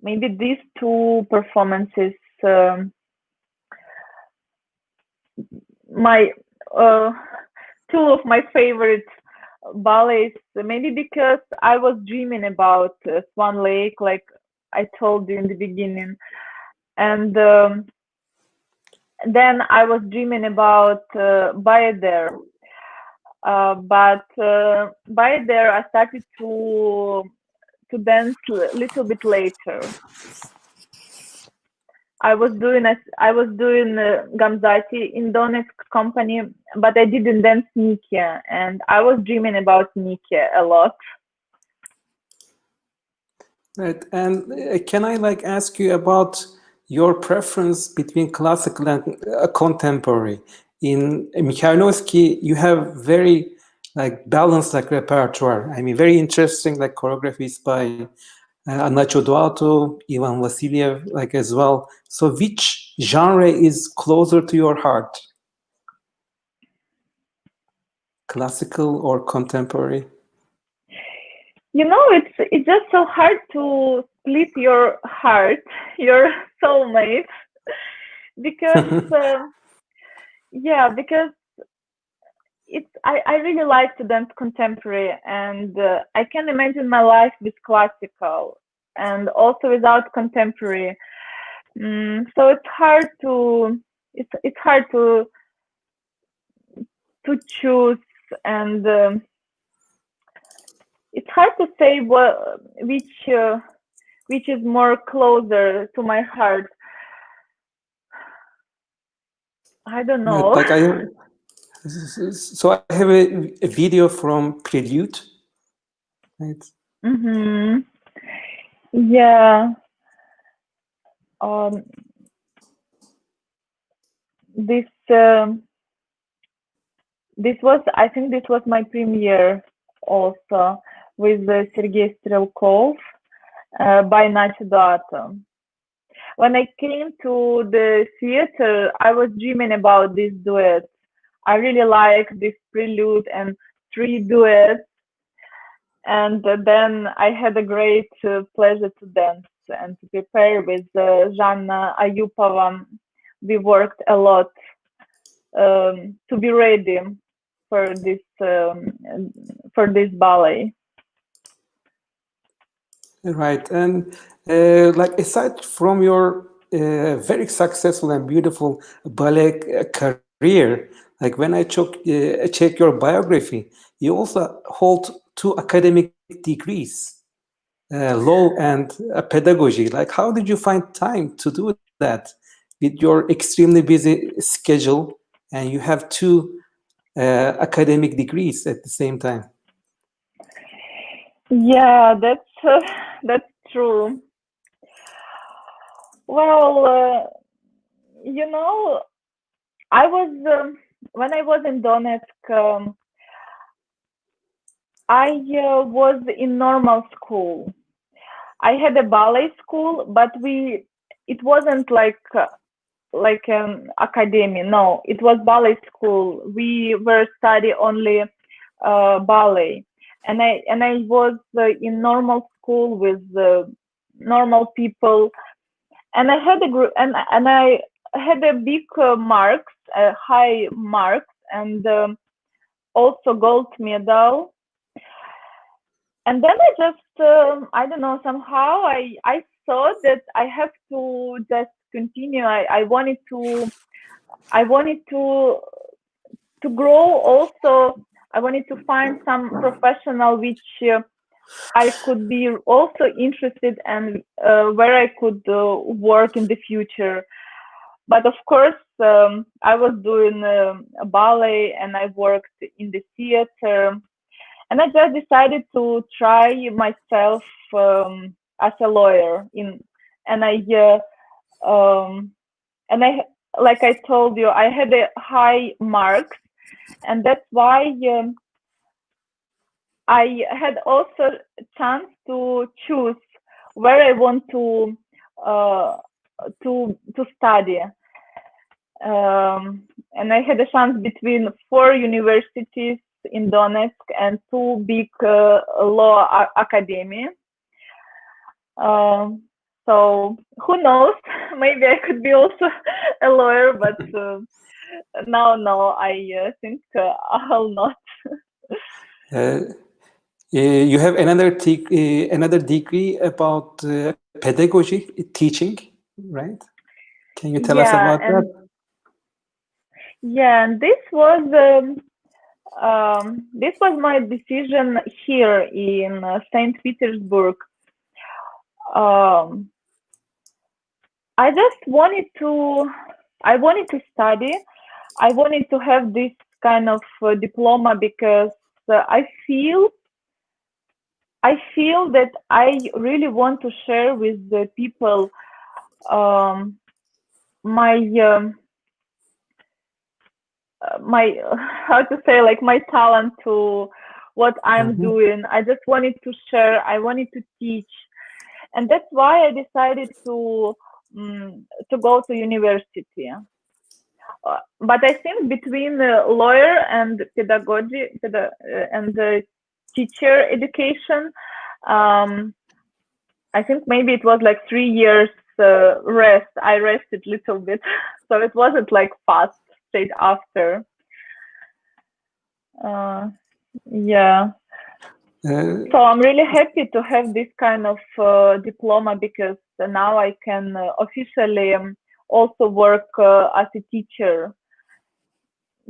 Maybe these two performances. My two of my favorite ballets, maybe because I was dreaming about Swan Lake, like I told you in the beginning, and then I was dreaming about Bayader, but Bayader I started to dance a little bit later. I was doing Gamzati in Donetsk company, but I didn't dance Niki, and I was dreaming about Niki a lot. Right. And can I like ask you about your preference between classical and contemporary? In Mikhailovsky, you have very like balanced like repertoire. I mean, very interesting like choreographies by Nacho Duato, Ivan Vasiliev, like as well. So which genre is closer to your heart? Classical or contemporary? You know, it's just so hard to split your heart, your soulmate, because because I really like to dance contemporary, and I can imagine my life with classical and also without contemporary. So it's hard to choose, and it's hard to say which is more closer to my heart. I don't know. Like so I have a video from Prelude. Right. Yeah. This was, I think this was my premiere also with Sergei Strelkov by Nacho Duato. When I came to the theater, I was dreaming about this duet. I really like this prelude and 3 duets. And then I had a great pleasure to dance and to prepare with Zhanna Ayupova. We worked a lot to be ready for this ballet. Right. And like aside from your very successful and beautiful ballet career, like when I check your biography, you also hold 2 academic degrees, law and pedagogy. Like, how did you find time to do that with your extremely busy schedule, and you have 2 academic degrees at the same time? Yeah, that's true. Well, you know, I was when I was in Donetsk, I was in normal school. I had a ballet school, but it wasn't like an academy. No, it was ballet school. We were study only ballet, and I was in normal school with normal people, and I had a group, and I had a big marks, high marks, and also gold medal. And then I just I don't know, somehow I thought that I have to just continue. I wanted to grow also. I wanted to find some professional which I could be also interested and where I could work in the future. But of course, I was doing ballet and I worked in the theater, and I just decided to try myself as a lawyer. And I, like I told you, I had a high marks, and that's why I had also a chance to choose where I want to study. And I had a chance between 4 universities in Donetsk and 2 big law academy. So who knows? Maybe I could be also a lawyer, but no, I think I'll not. You have another degree about pedagogy, teaching, right? Can you tell us about that? Yeah, and this was my decision here in St. Petersburg. I just wanted to, I wanted to study. I wanted to have this kind of diploma because I feel that I really want to share with the people my my how to say, like, my talent to what I'm Mhm. doing. I just wanted to share. I wanted to teach, and that's why I decided to go to university. But I think between lawyer and pedagogy and teacher education, I think maybe it was like 3 years rest. I rested a little bit, so it wasn't like fast straight after. Yeah. So I'm really happy to have this kind of diploma because now I can officially also work as a teacher,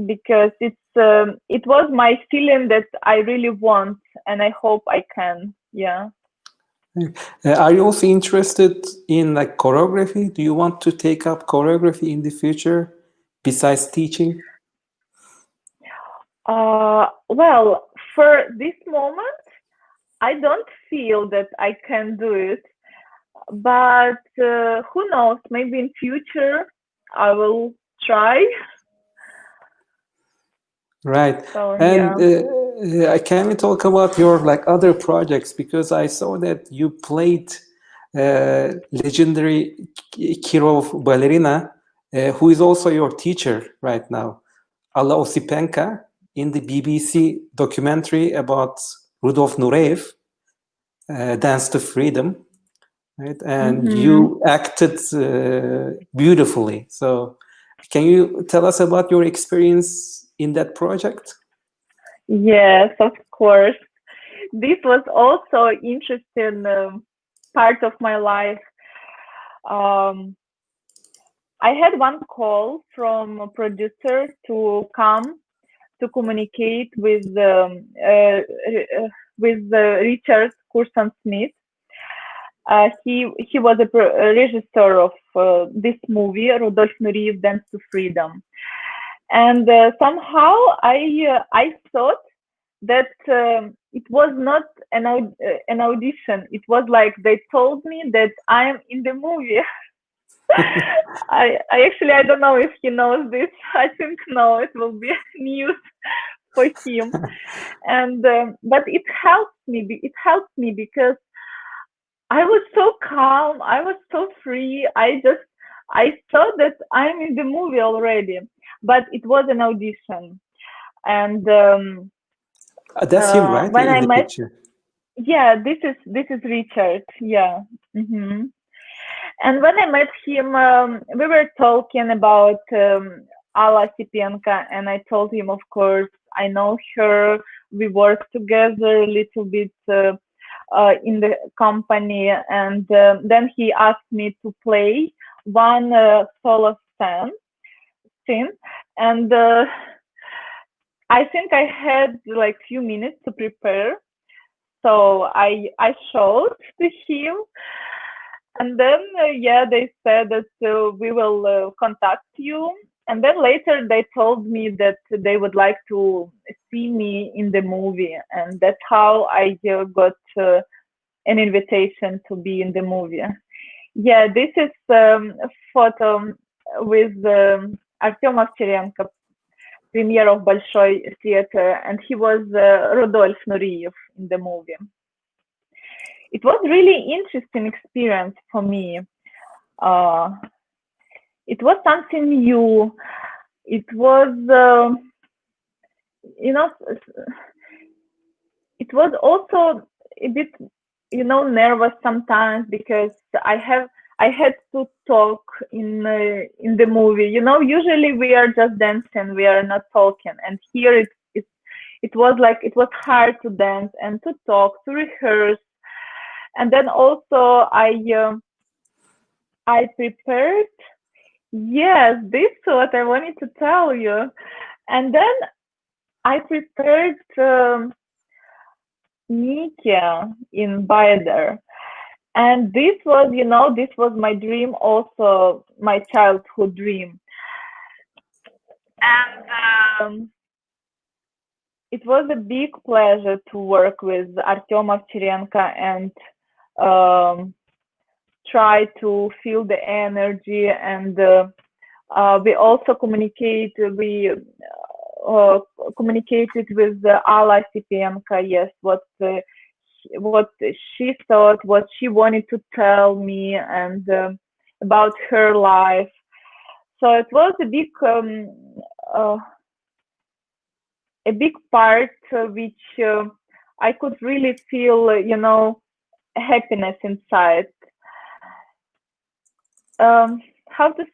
because it was my feeling that I really want, and I hope I can. Yeah. Are you also interested in like choreography? Do you want to take up choreography in the future besides teaching? Well, for this moment, I don't feel that I can do it, but who knows? Maybe in future I will try. Right. So And yeah. can we talk about your like other projects? Because I saw that you played legendary Kirov ballerina, who is also your teacher right now, Alla Osipenka, in the BBC documentary about Rudolf Nureyev, Dance to Freedom, right? And Mm-hmm. you acted beautifully. So, can you tell us about your experience in that project? Yes, of course. This was also interesting part of my life. Um, I had one call from a producer to come to communicate with Richard Curson Smith. He was a regisseur of this movie, Rudolf Nureyev Dance to Freedom, and somehow I thought that it was not an audition. It was like they told me that I am in the movie. I actually, I don't know if he knows this. I think no, it will be news for him. And but it helped me. It helped me because I was so calm. I was so free. I thought that I'm in the movie already, but it was an audition. And That's him, right, when in I the met, picture. yeah, this is Richard. Yeah. And when I met him, we were talking about Alla Sipenka, and I told him, of course, I know her. We work together a little bit in the company, and then he asked me to play one solo scene, and I think I had like few minutes to prepare, so I showed to him, and then yeah, they said that we will contact you, and then later they told me that they would like to see me in the movie, and that's how I got an invitation to be in the movie. Yeah, this is a photo with Artem Ovcharenko, premier of Большой Theatre, and he was Rudolf Nureyev in the movie. It was really interesting experience for me. It was something new. It was, you know, it was also a bit, nervous sometimes because I had to talk in the movie. Usually we are just dancing, we are not talking, and here it was like it was hard to dance and to talk, to rehearse, and then also I prepared. Yes, this is what I wanted to tell you, and then I prepared Nikia in Bader. And this was, this was my dream, also my childhood dream. And it was a big pleasure to work with Artem Ovcharenko and try to feel the energy. And we also communicated with Alla Sipenko, yes, what she thought, what she wanted to tell me, and about her life. So it was a big part which I could really feel, happiness inside. How to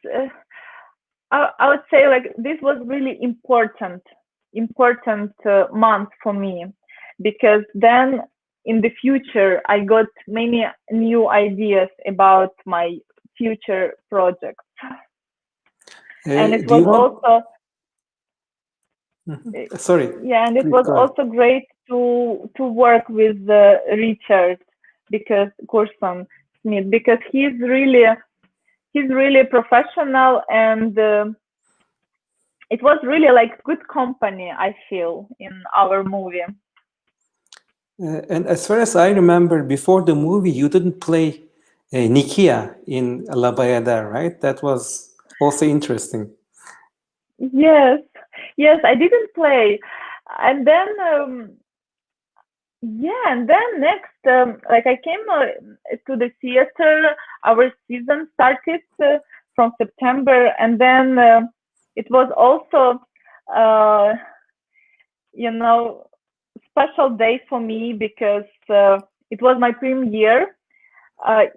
I would say, like, this was really important month for me, because then in the future I got many new ideas about my future projects. And it was also sorry. Yeah, and it was also great to work with Richard Corson Smith, because he's really professional, and it was really like good company, I feel, in our movie. And as far as I remember, before the movie, you didn't play Nikia in La Bayada, right? That was also interesting. Yes, I didn't play. And then, and then next, like, I came to the theater. Our season started from September, and then it was also, special day for me, because it was my premiere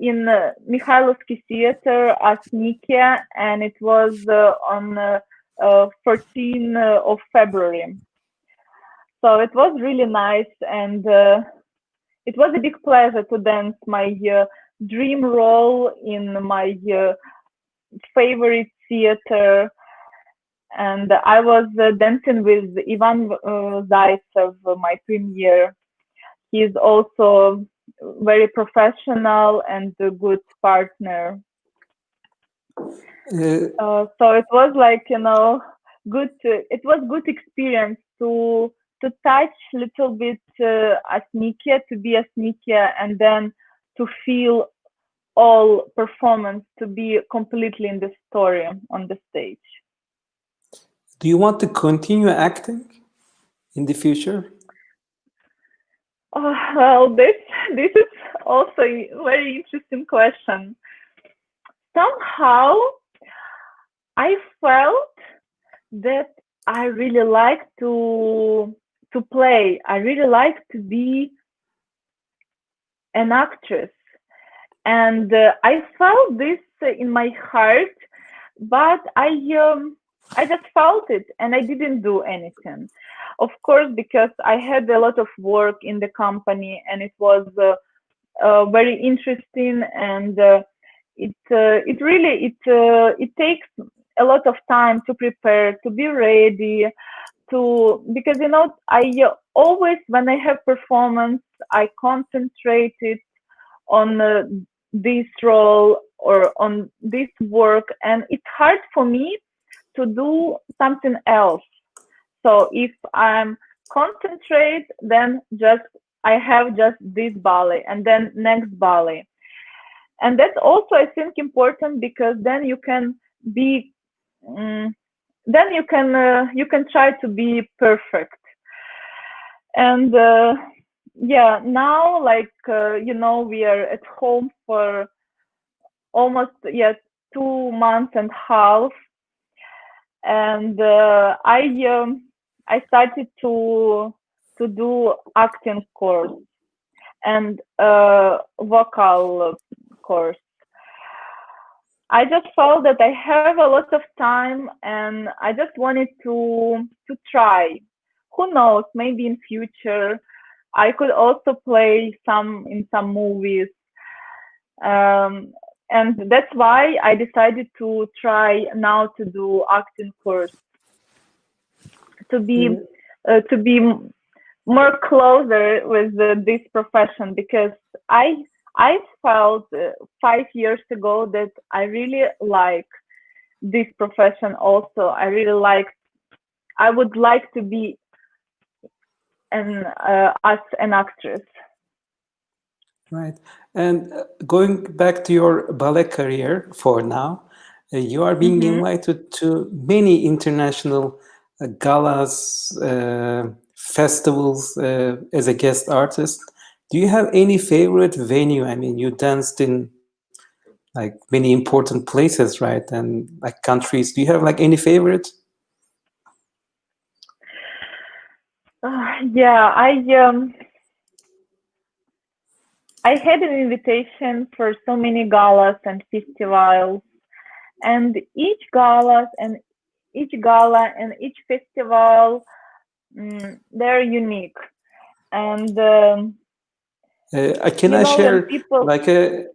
in Mikhailovsky Theatre as Nikia, and it was on 14th of February. So it was really nice, and it was a big pleasure to dance my dream role in my favorite theater. And I was dancing with Ivan Zaitsev, my premiere. He's also very professional and a good partner. So it was like, good. It was good experience to touch a little bit as Nikia, to be as Nikia, and then to feel all performance, to be completely in the story on the stage. Do you want to continue acting in the future? Well, this is also a very interesting question. Somehow, I felt that I really like to play. I really like to be an actress, and I felt this in my heart, but I just felt it, and I didn't do anything. Of course, because I had a lot of work in the company, and it was very interesting, and it really takes a lot of time to prepare, to be ready, because I always, when I have performance, I concentrated on this role or on this work, and it's hard for me to do something else. So if I'm concentrate, then I have just this ballet and then next ballet. And that's also, I think, important, because then you can be then you can try to be perfect. And now, like, we are at home for almost 2 months and a half, and I started to do acting course and vocal course. I just felt that I have a lot of time, and I just wanted to try. Who knows? Maybe in future I could also play in some movies, and that's why I decided to try now to do acting course, to be more closer with this profession, because I I felt 5 years ago that I really like this profession also. I would like to be as an actress. Right. And going back to your ballet career for now, you are being invited to many international galas, festivals as a guest artist. Do you have any favorite venue? I mean, you danced in like many important places, right? And like countries. Do you have like any favorite? Yeah, I had an invitation for so many galas and festivals, and each gala and each festival, they're unique. And Can you I know, when share people, like a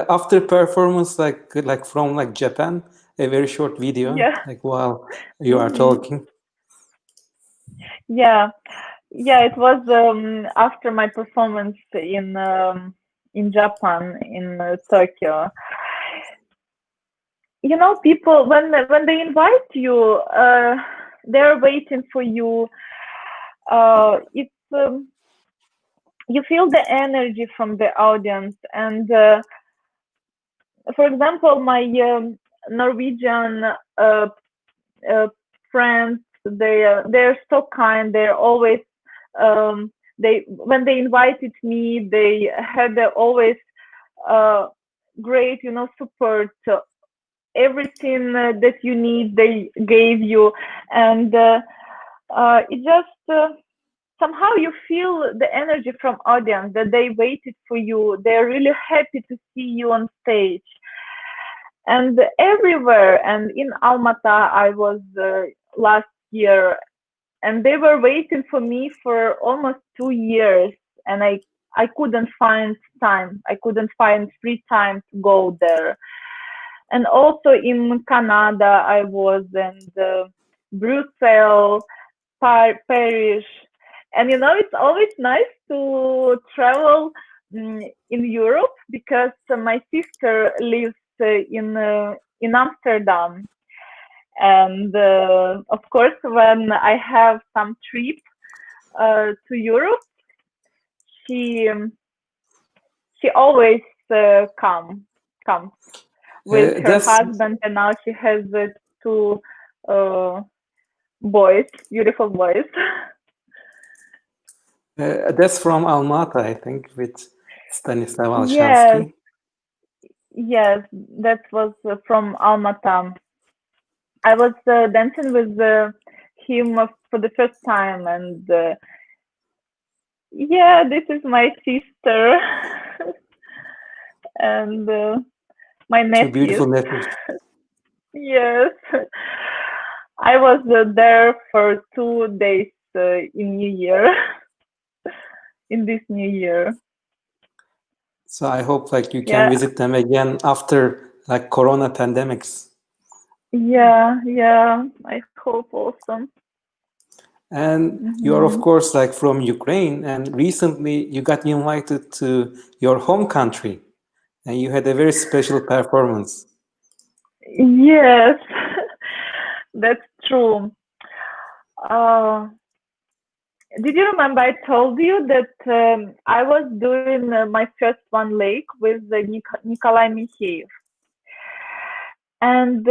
after performance like from like Japan, a very short video yeah, like while you are hmm talking. yeah, yeah, it was after my performance in Japan, in Tokyo. You know, people when they invite you, they're waiting for you. It's You feel the energy from the audience, and for example, my Norwegian uh, friends, they're so kind. They're always they when they invited me, they had always great, support. Everything that you need, they gave you, and it just somehow you feel the energy from audience that they waited for you. They're really happy to see you on stage. And everywhere, and in Almaty, I was last year, and they were waiting for me for almost 2 years, and I couldn't find time. I couldn't find free time to go there. And also in Canada, I was, and Brussels, Paris, and it's always nice to travel in Europe, because my sister lives in Amsterdam, and of course, when I have some trip to Europe, she she always comes with her That's husband, and now she has two uh, boys, beautiful boys. that's from Almaty, I think, with Stanislav Yes, Alshansky. yes, that was from Almaty. I was dancing with him for the first time, and yeah, this is my sister and my Two nephews. beautiful nephews. Yes, I was there for 2 days in New Year, in this New Year. So I hope like you can Yeah, visit them again after like Corona pandemics. yeah, I hope also. And you are of Hmm. course like from Ukraine, and recently you got invited to your home country, and you had a very special performance. Yes, that's true. Uh, did you remember I told you that I was doing my first one leg with Nikolai Mikheyev, and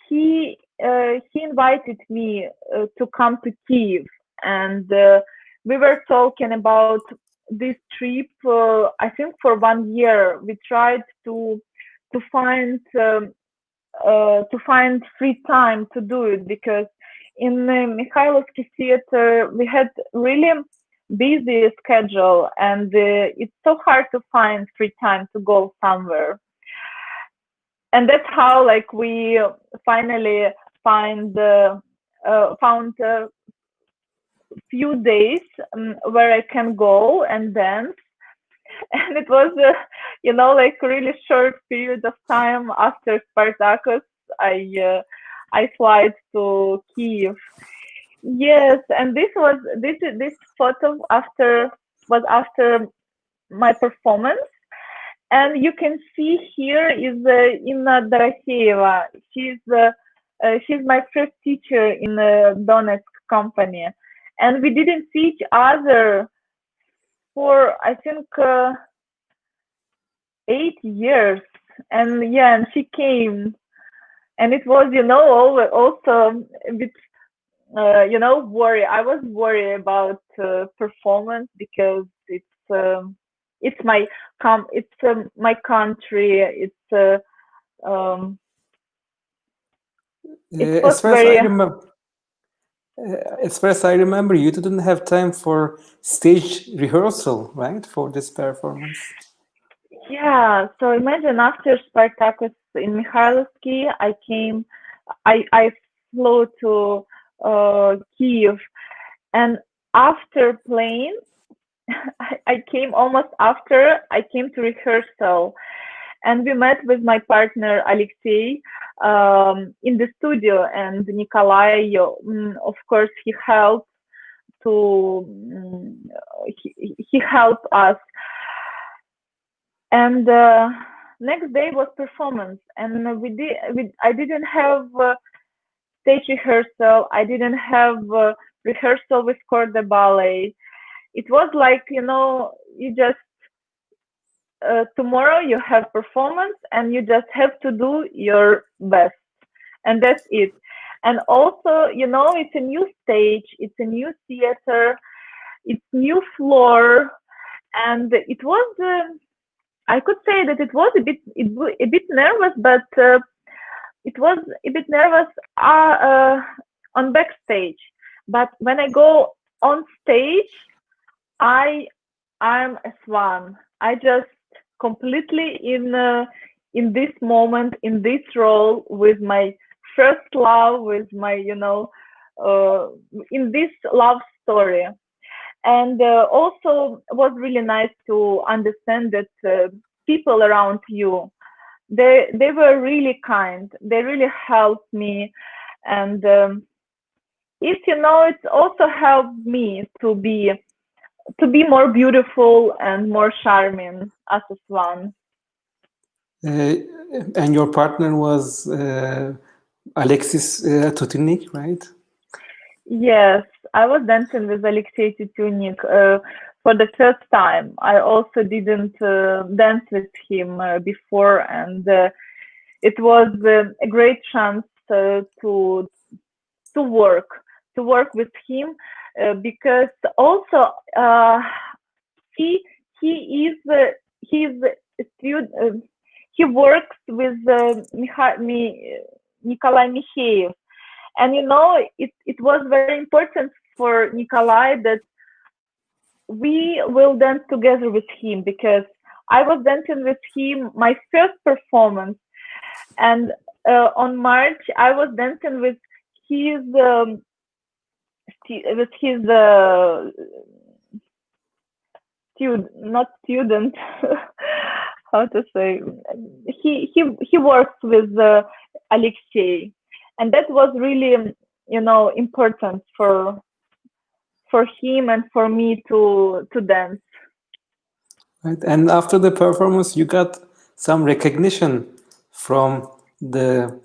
he invited me to come to Kiev, and we were talking about this trip. I think for 1 year we tried to find free time to do it, because in Mikhailovsky Theatre we had really busy schedule, and it's so hard to find free time to go somewhere. And that's how like we finally found a few days where I can go and dance. And it was like a really short period of time after Spartacus. I flight to Kiev. Yes, and this photo was after my performance, And you can see here is Inna Dorofeeva. She's my first teacher in the Donetsk company, and we didn't see each other for I think 8 years. And yeah, and she came, and it was also a bit worry. I was worried about performance because it's my my country. It was As far as I very. remember, as far as I remember, you didn't have time for stage rehearsal, right, for this performance? Yeah, so imagine after Spartacus in Mikhailovsky, I flew to Kiev, and after playing, I came almost after I came to rehearsal, and we met with my partner Alexei in the studio, and Nikolai, of course, he helped he helped us. And next day was performance, and I didn't have stage rehearsal. I didn't have rehearsal with corps de ballet. It was like you just tomorrow you have performance, and you just have to do your best, and that's it. And also, it's a new stage, it's a new theater, it's new floor, and it was. I could say that it was a bit nervous, but it was a bit nervous on backstage. But when I go on stage, I'm s1e5. I just completely in this moment, in this role, with my first love, with my in this love story. And also was really nice to understand that people around you, they were really kind. They really helped me, and it also helped me to be more beautiful and more charming as a swan. And your partner was Alexis Tutunik, right? Yes, I was dancing with Alexei Tutunik for the first time. I also didn't dance with him before, and it was a great chance to work with him because also he is a student. He works with Nikolai Mikheyev. And it was very important for Nikolai that we will dance together with him, because I was dancing with him my first performance, and on March I was dancing with his not student, how to say, he works with Alexei. And that was really, important for him and for me to dance. Right. And after the performance, you got some recognition from the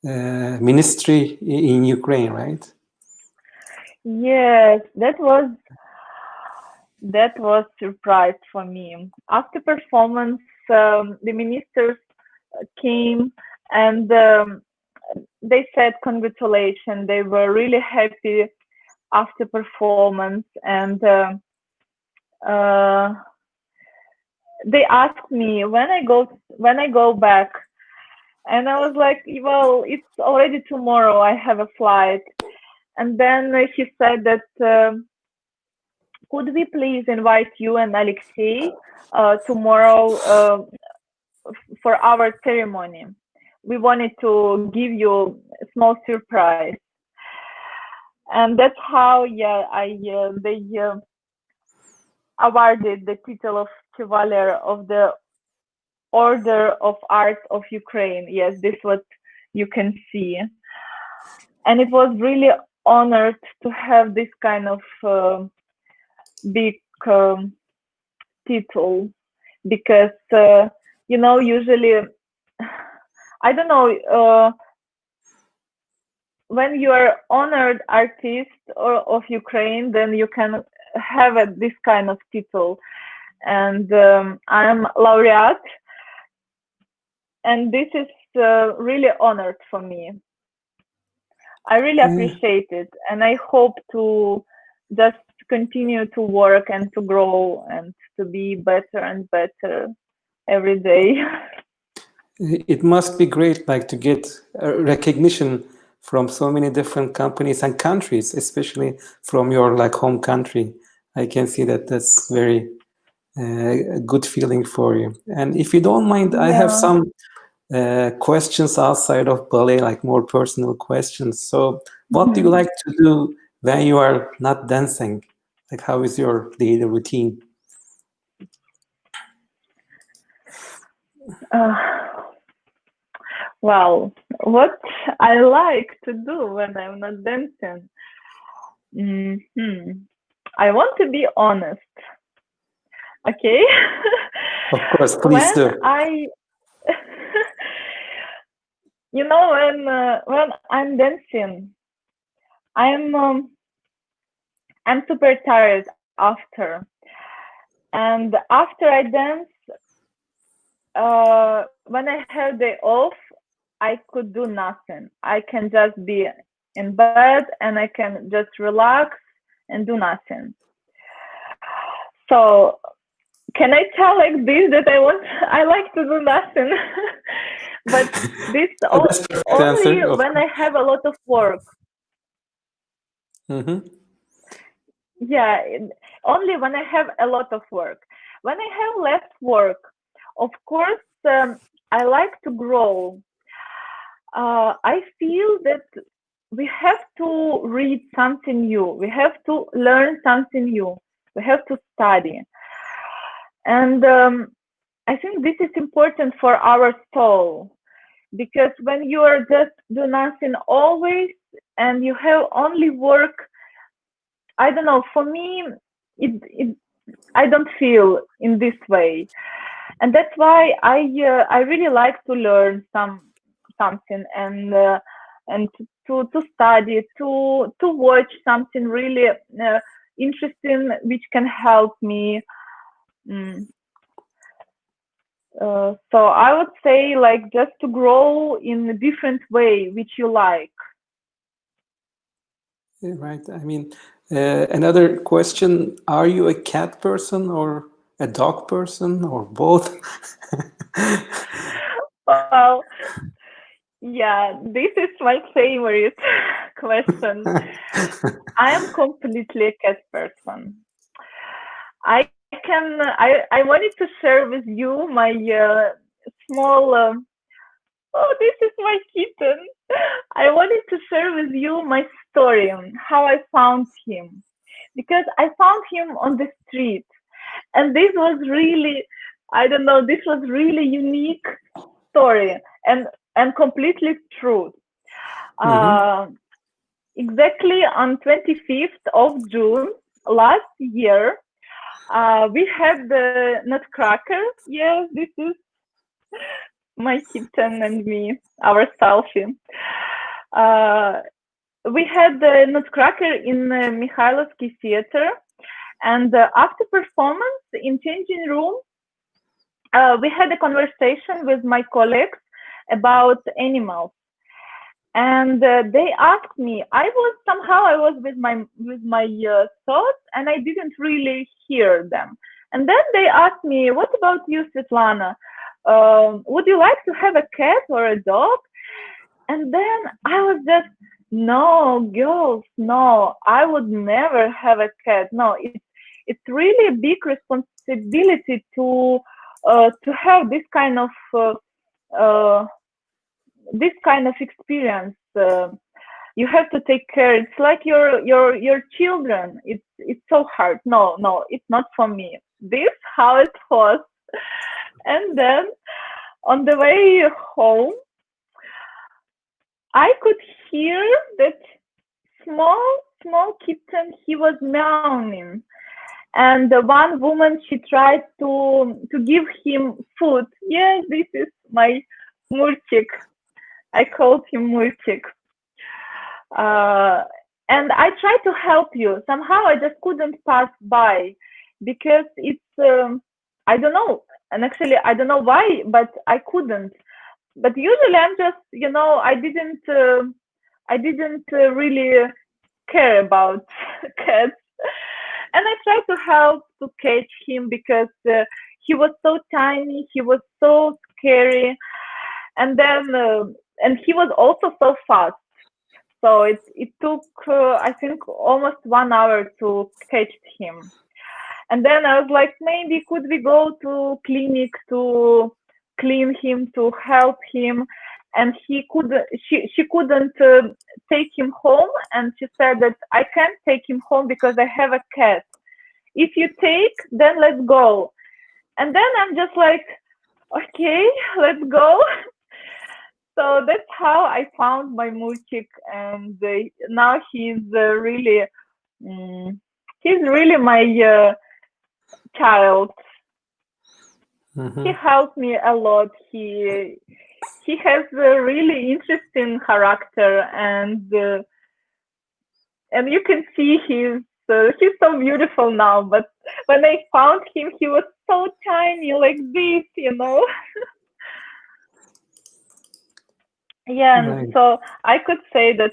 ministry in Ukraine, right? Yes, that was surprise for me. After performance, the ministers came, and they said congratulations. They were really happy after performance, and they asked me when I go back, and I was like, well, it's already tomorrow. I have a flight. And then he said that could we please invite you and Alexei tomorrow for our ceremony? We wanted to give you a small surprise. And that's how, they awarded the title of Chevalier of the Order of Art of Ukraine. Yes, this is what you can see. And it was really honored to have this kind of big title, because usually, I don't know, when you are honored artist of Ukraine, then you can have this kind of title. And I'm laureate, and this is really honored for me. I really appreciate it, and I hope to just continue to work and to grow and to be better and better every day. It must be great, like, to get recognition from so many different companies and countries, especially from your home country. I can see that that's very good feeling for you. And if you don't mind, I have some questions outside of ballet, like more personal questions. So what do you like to do when you are not dancing? Like, how is your daily routine? Well, what I like to do when I'm not dancing? I want to be honest. Okay? Of course, please do. When I'm dancing, I'm super tired after. And after I dance, when I have day off, I could do nothing. I can just be in bed and I can just relax and do nothing. So can I tell like this that I like to do nothing? But this only when I have a lot of work. Yeah, only when I have a lot of work. When I have less work, of course, I like to grow. I feel that we have to read something new. We have to learn something new. We have to study. And I think this is important for our soul, because when you are just do nothing always and you have only work, I don't know, for me, I don't feel in this way. And that's why I really like to learn something and to study, to watch something really interesting which can help me. So I would say, like, just to grow in a different way which you like. Right. I mean, another question, are you a cat person or a dog person or both? Well, yeah, this is my favorite question. I am completely a cat person. I wanted to share with you my small. Oh, this is my kitten. I wanted to share with you my story on how I found him, because I found him on the street, and this was really, I don't know, this was really unique story and completely true. Exactly on 25th of June last year, we had the Nutcracker. Yes, this is my kitten and me, our selfie. We had the Nutcracker in Mikhailovsky Theatre, and after performance in changing room, we had a conversation with my colleagues about animals, and they asked me. I was with my thoughts, and I didn't really hear them. And then they asked me, "What about you, Svetlana? Would you like to have a cat or a dog?" And then I was just, "No, girls, no, I would never have a cat. No, it's really a big responsibility to have this kind of experience. You have to take care. It's like your children. It's so hard. No, it's not for me." This how it was. And then on the way home, I could hear that small kitten. He was meowing, And one woman, she tried to give him food. Yes, this is my Murchik. I called him Murchik. And I tried to help you. Somehow I just couldn't pass by because it's, I don't know. And actually, I don't know why, but I couldn't. But usually I'm just, I didn't really care about cats. And I tried to help to catch him because he was so tiny, he was so scary, and then and he was also so fast. So it took I think almost 1 hour to catch him. And then I was like, maybe could we go to clinic to clean him, to help him? And she couldn't take him home, and she said that I can't take him home because I have a cat. If you take, then let's go. And then I'm just like, okay, let's go. So that's how I found my Murchik, and now he's really my child. Mm-hmm. He helped me a lot. He has a really interesting character, and you can see he's so beautiful now. But when I found him, he was so tiny, like this, Yeah, and Right. so I can say that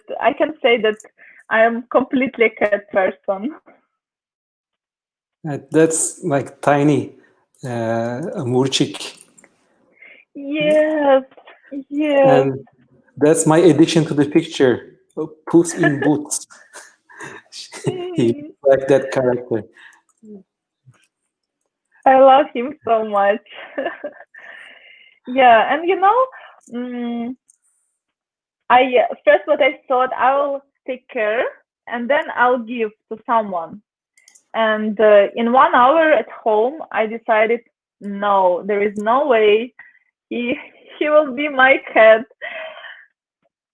I am completely a cat person. That's like tiny, a Murchik. Yes, yes. And that's my addition to the picture. Puss in Boots. He looks like that character. I love him so much. Yeah, and first what I thought, I'll take care and then I'll give to someone. And in 1 hour at home, I decided, no, there is no way he will be my cat.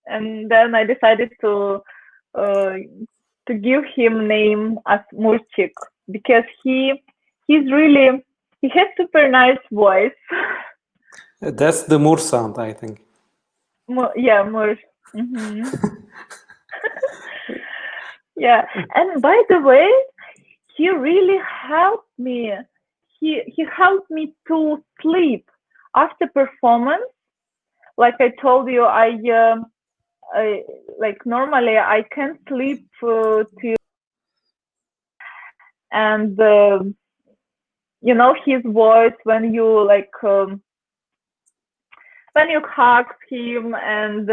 And then I decided to give him name as Murchik because he has super nice voice. That's the Mur sound, I think. Yeah, Mur. Mm-hmm. Yeah, and by the way, he really helped me. He helped me to sleep after performance. Like I told you, I like normally I can't sleep till, and his voice when you when you hug him, and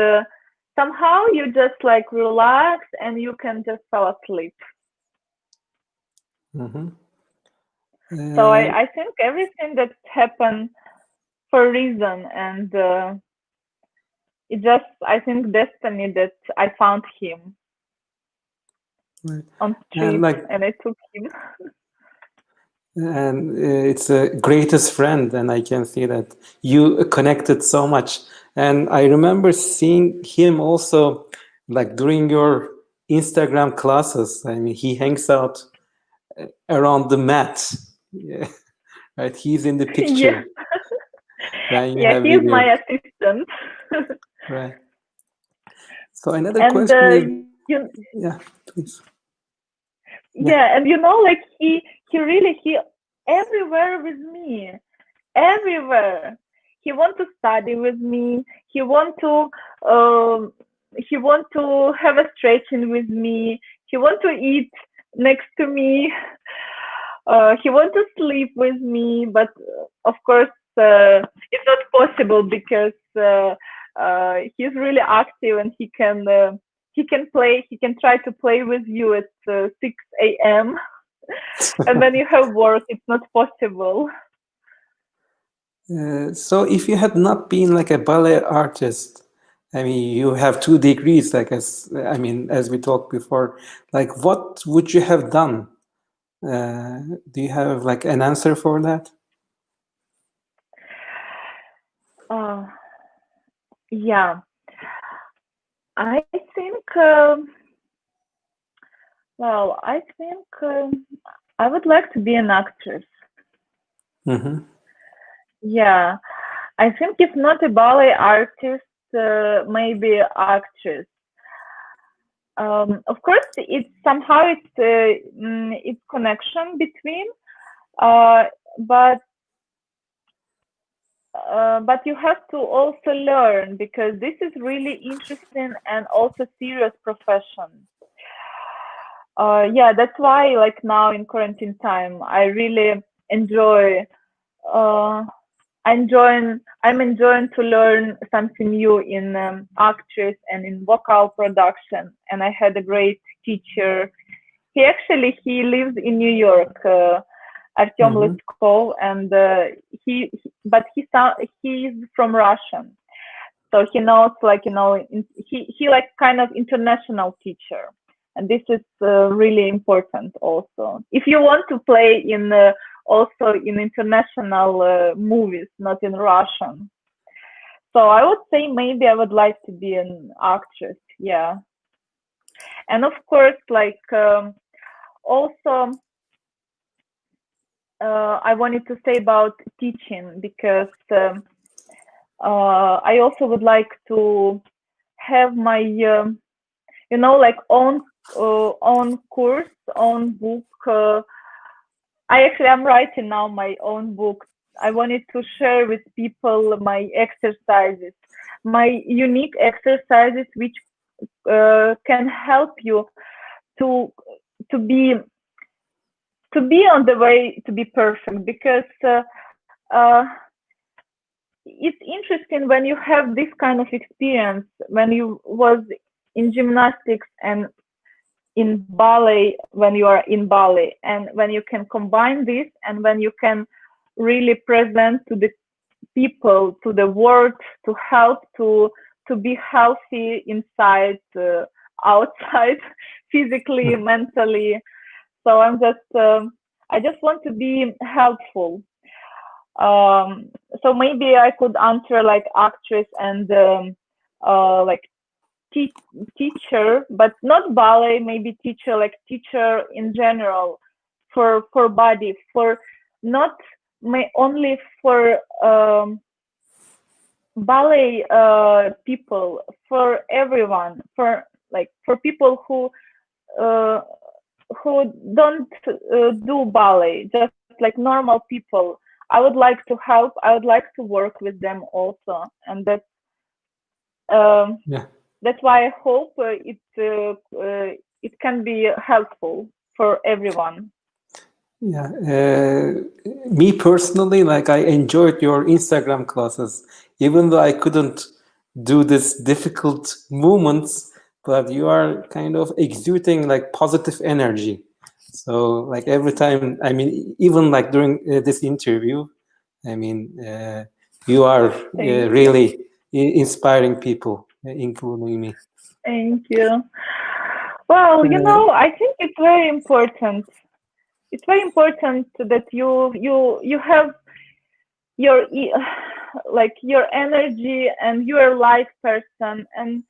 somehow you just like relax and you can just fall asleep. Mm-hmm. So I think everything that happened for a reason, and it just, I think, destiny that I found him right. on street and I took him. And it's a greatest friend, and I can see that you connected so much. And I remember seeing him also, like during your Instagram classes. I mean, he hangs out around the mat. Yeah. Right, he's in the picture. Yeah, he's my assistant. Right. So another question is, yeah, please. Yeah, and like he everywhere with me, everywhere. He want to study with me. He want to have a stretching with me. He want to eat next to me. He want to sleep with me, but of course it's not possible because he's really active and he can play. He can try to play with you at 6 a.m. and when you have work, it's not possible. So if you had not been like a ballet artist, I mean, you have 2 degrees, as we talked before, like what would you have done? Do you have like an answer for that? Yeah, I think, I would like to be an actress. Mm-hmm. Yeah, I think if not a ballet artist, maybe actress. Of course, it's somehow it's connection between, uh, but you have to also learn, because this is really interesting and also serious profession. Yeah, that's why like now in quarantine time, I really enjoy. Uh, I'm enjoying to learn something new in actress and in vocal production. And I had a great teacher. He lives in New York, Artem Mm-hmm. Lyskov, and he's from Russian, so he knows like he like kind of international teacher, and this is really important also if you want to play in also in international movies, not in Russian. So I would say maybe I would like to be an actress, yeah. And of course, like also I wanted to say about teaching, because I also would like to have my like own course, own book. I'm writing now my own book. I wanted to share with people my exercises, my unique exercises, which can help you to to be on the way to be perfect. Because uh, it's interesting when you have this kind of experience, when you was in gymnastics and in ballet, when you are in ballet, and when you can combine this, and when you can really present to the people, to the world, to help to be healthy inside, outside, physically, mentally. So I just want to be helpful. So maybe I could answer like actress and like teacher, but not ballet, maybe teacher, like teacher in general, for body, for not only for ballet people, for everyone, for people uh, who don't do ballet, just like normal people. I would like to help. I would like to work with them also, and um, Yeah. that's why I hope it can be helpful for everyone. Yeah. Me personally, like I enjoyed your Instagram classes, even though I couldn't do this difficult movements, but you are kind of exuding like positive energy. So like every time, I mean, even like during this interview, I mean, you are Thank you. really inspiring people, including me. Thank you. Well, Uh, I think it's very important. It's very important that you have your like your energy, and you're a live person, and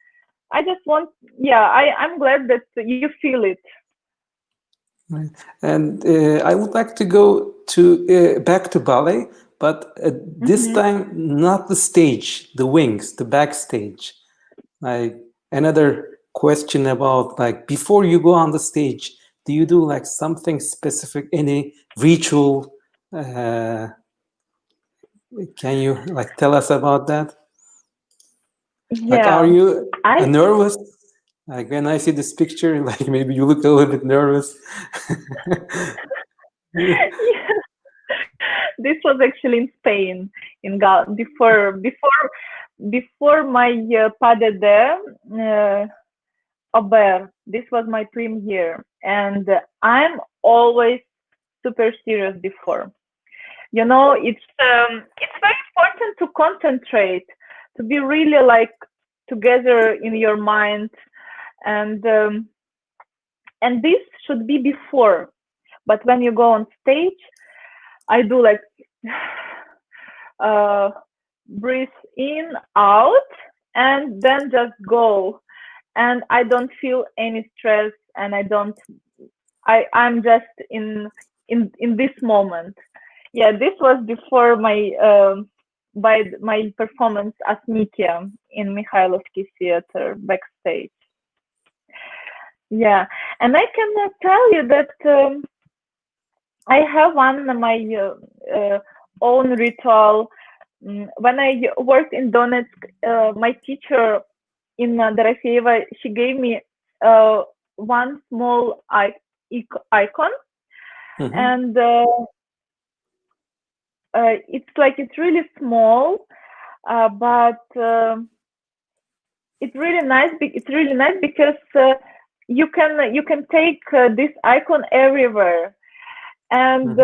I just want, yeah, I'm glad that you feel it. Right. And I would like to go to back to ballet, but this Mm-hmm. time not the stage, the wings, the backstage. Like another question about like before you go on the stage, do you do like something specific, any ritual? Can you like tell us about that? Like, are Yeah, you I nervous? Like when I see this picture, like maybe you look a little bit nervous. yeah, this was actually in Spain, in Gal, before my pas de deux, Aubert. This was my premiere, and I'm always super serious before. It's very important to concentrate, to be really like together in your mind, and this should be before. But when you go on stage, I do like uh, breathe in, out, and then just go. And I don't feel any stress, and I'm just in in this moment. Yeah, this was before my performance as Nikia in Mikhailovsky Theatre backstage. Yeah, and I can tell you that I have my own ritual. When I worked in Donetsk, my teacher in Dorofeeva, she gave me one small icon, and it's really small, but it's really nice. It's really nice because you can take this icon everywhere, and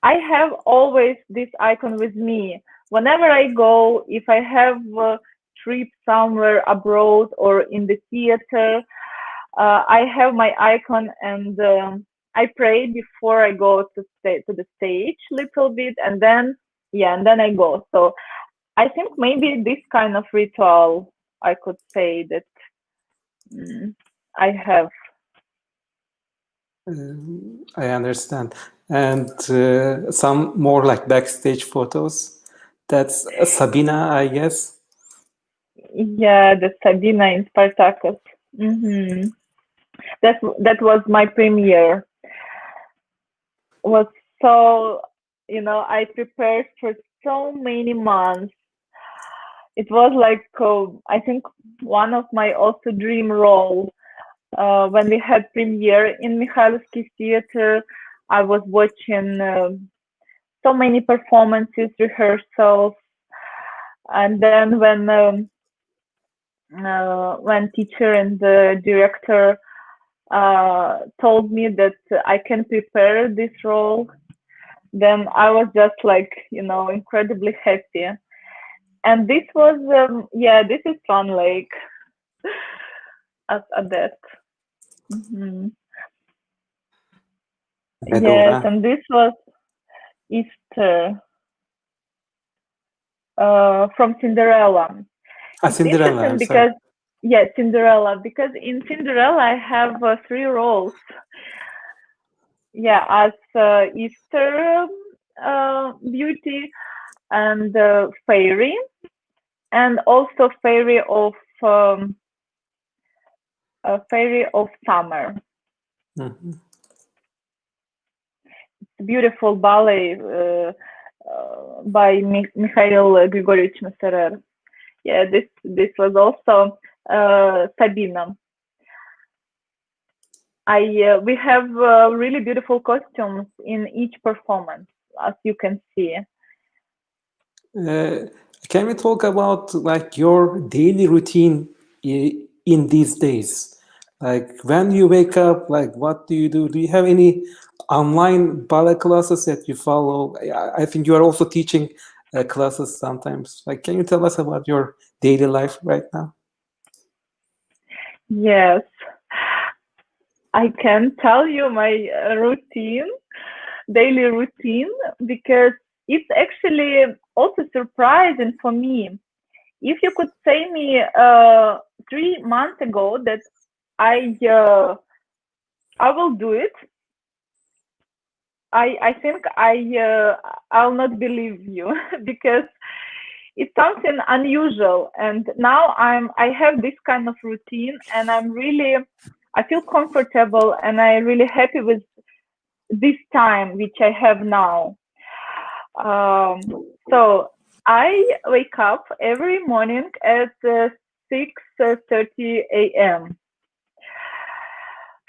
I have always this icon with me whenever I go. If I have a trip somewhere abroad or in the theater, I have my icon, and I pray before I go to the stage a little bit, and then I go. So I think maybe this kind of ritual, I could say that I have. I understand. And some more like backstage photos. That's Sabina, I guess. Yeah, the Sabina in Spartacus. That was my premiere. Was so, I prepared for so many months. It was like I think one of my also dream roles. When we had premiere in Mikhailovsky Theatre, I was watching so many performances, rehearsals, and then when teacher and the director told me that I can prepare this role, then I was just like, incredibly happy. And this was, this is Swan Lake at that. Yes, and this was Easter from Cinderella. It's Cinderella, because, Cinderella, because in Cinderella I have 3 roles. Yeah, as Easter beauty and fairy, and also fairy of summer. Beautiful ballet by Mikhail Grigorievich Pisarev. Yeah, this was also Sabina. We have really beautiful costumes in each performance, as you can see. Can we talk about like your daily routine in these days? Like when you wake up, like what do you do? Do you have any online ballet classes that you follow? I think you are also teaching classes sometimes. Like, can you tell us about your daily life right now? Yes, I can tell you my daily routine, because it's actually also surprising for me. If you could say me 3 months ago that I will do it, I think I'll not believe you because it's something unusual. And now I have this kind of routine, and I feel comfortable, and I'm really happy with this time which I have now. So I wake up every morning at 6:30 a.m.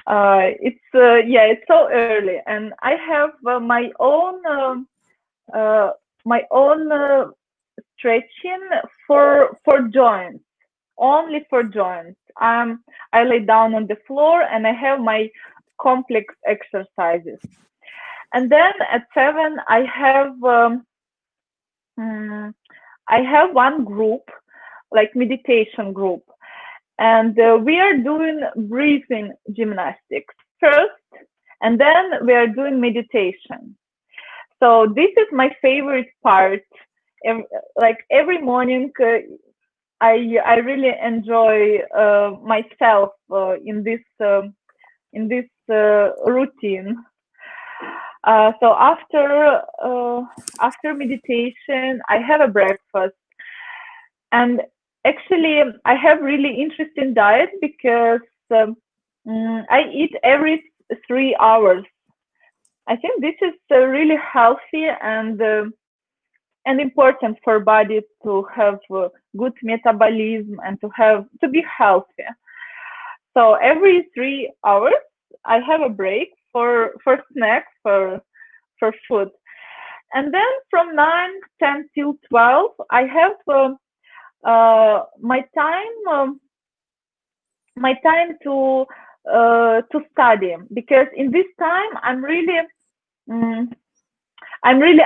It's so early, and I have my own stretching for joints, only for joints. I lay down on the floor, and I have my complex exercises. And then at 7, I have one group, like meditation group, and we are doing breathing gymnastics first, and then we are doing meditation. So this is my favorite part. Like every morning, I really enjoy myself in this routine. So after meditation, I have a breakfast, and actually I have really interesting diet because I eat every 3 hours. I think this is really healthy and important for body to have good metabolism and to be healthy. So every 3 hours I have a break for snacks, for food, and then from 9, 10 till 12 I have my time to study, because in this time I'm really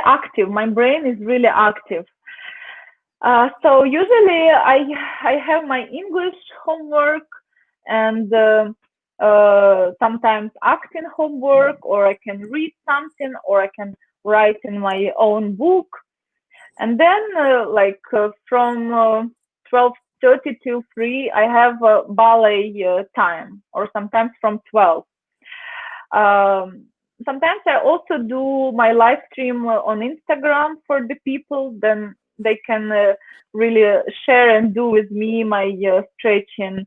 active. My brain is really active. So usually I have my English homework and sometimes acting homework, or I can read something, or I can write in my own book. And then from 12:30 till 3 I have ballet time, or sometimes from 12. Sometimes I also do my live stream on Instagram for the people. Then they can really share and do with me my stretching.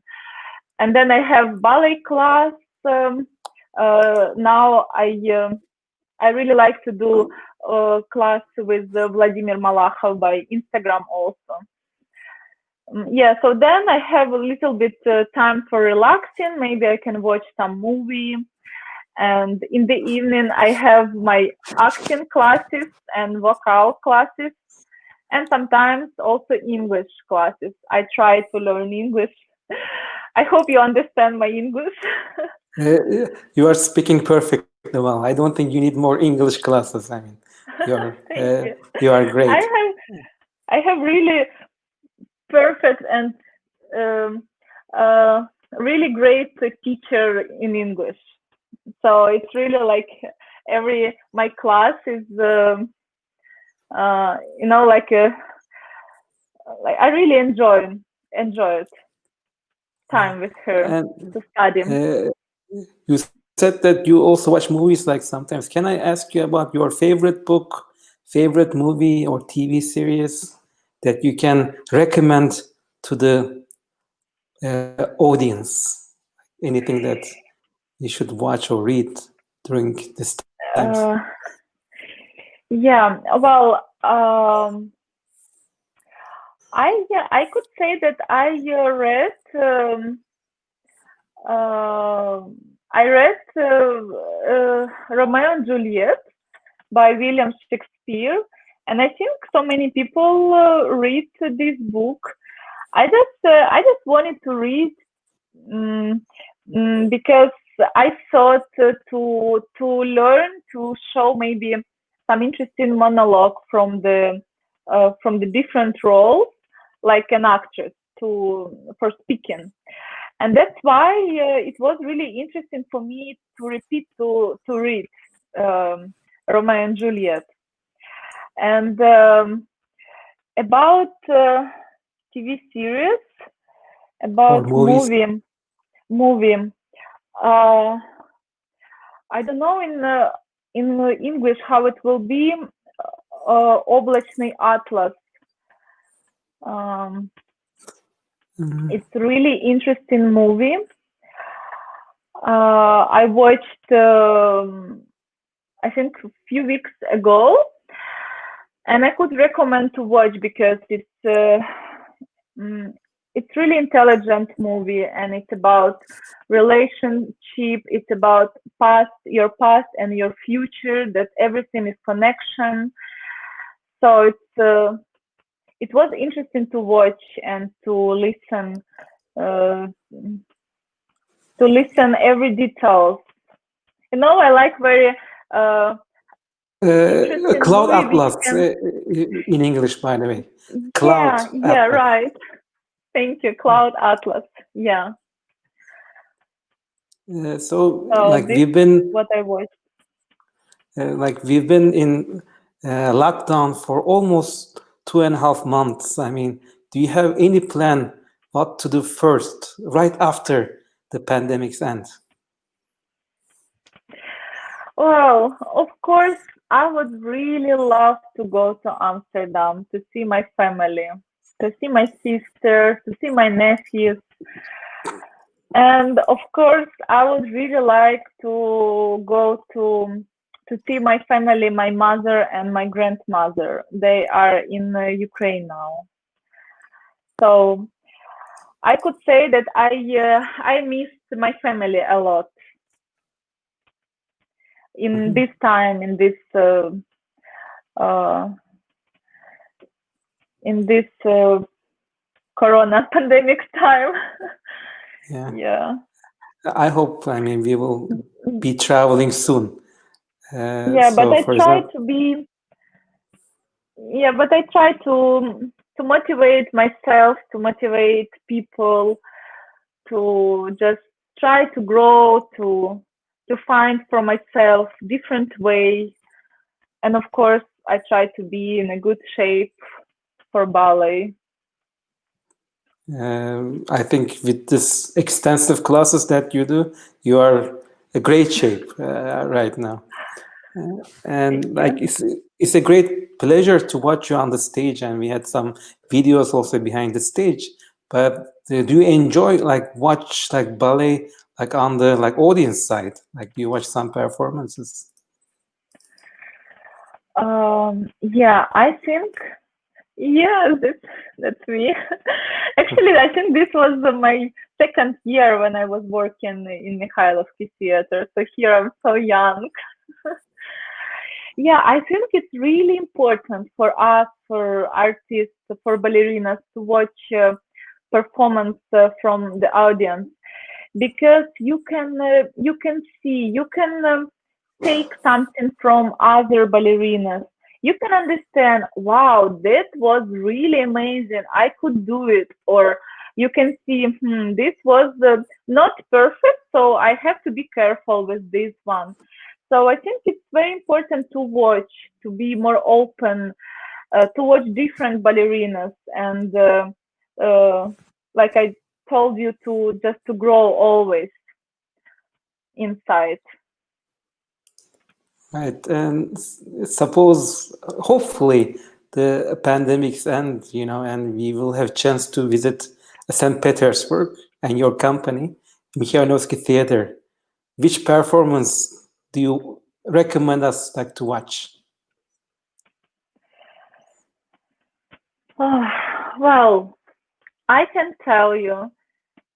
And then I have ballet class. Now I really like to do class with Vladimir Malakov by Instagram also. Yeah, so then I have a little bit time for relaxing. Maybe I can watch some movie. And in the evening, I have my acting classes and vocal classes, and sometimes also English classes. I try to learn English. I hope you understand my English. You are speaking perfectly well. I don't think you need more English classes. I mean, you are great. I have really perfect and really great teacher in English. So it's really like my class is like I really enjoy it, time with her to study. You said that you also watch movies like sometimes. Can I ask you about your favorite book, favorite movie, or TV series that you can recommend to the audience? Anything that you should watch or read during this time? Yeah, well, I could say that I read Romeo and Juliet by William Shakespeare, and I think so many people read this book. I just wanted to read because I thought to learn, to show maybe some interesting monologue from the different roles, like an actress for speaking. And that's why it was really interesting for me to read Romeo and Juliet. And about TV series, about movie. I don't know in English how it will be. Облачный Atlas. It's really interesting movie. I watched I think a few weeks ago, and I could recommend to watch because it's really intelligent movie, and it's about relationship. It's about your past and your future. That everything is connection. So it was interesting to watch and to listen every details. I like very Cloud Atlas in English, by the way. Cloud Atlas. Right. Thank you, Cloud Atlas. Yeah. So like we've been what I watched. We've been in lockdown for almost 2.5 months. I mean, do you have any plan what to do first, right after the pandemic's end? Well, of course, I would really love to go to Amsterdam to see my family, to see my sister, to see my nephews. And of course, I would really like to go to see my family, my mother and my grandmother. They are in Ukraine now. So I could say that I missed my family a lot in this time, uh, in this Corona pandemic time. Yeah. Yeah. I hope, I mean, we will be traveling soon. Yeah, but So, I for try example, to be. Yeah, but I try to motivate myself, to motivate people, to just try to grow, to find for myself different way. And of course, I try to be in a good shape for ballet. I think with this extensive classes that you do, you are a great shape right now. And Thank like you. it's a great pleasure to watch you on the stage, and we had some videos also behind the stage. But do you enjoy like watch like ballet like on the like audience side? Like do you watch some performances? Yeah, I think yeah, that's me. Actually, I think this was my second year when I was working in Mikhailovsky Theatre. So here I'm so young. Yeah, I think it's really important for us, for artists, for ballerinas to watch performance from the audience because you can see you can take something from other ballerinas. You can understand, wow, that was really amazing. I could do it. Or you can see, this was not perfect, so I have to be careful with this one. So I think it's very important to watch, to be more open, to watch different ballerinas, and like I told you, to just to grow always inside. Right, and suppose hopefully the pandemics end, you know, and we will have chance to visit St. Petersburg and your company, Mikhailovsky Theatre. Which performance do you recommend us like to watch? Well, I can tell you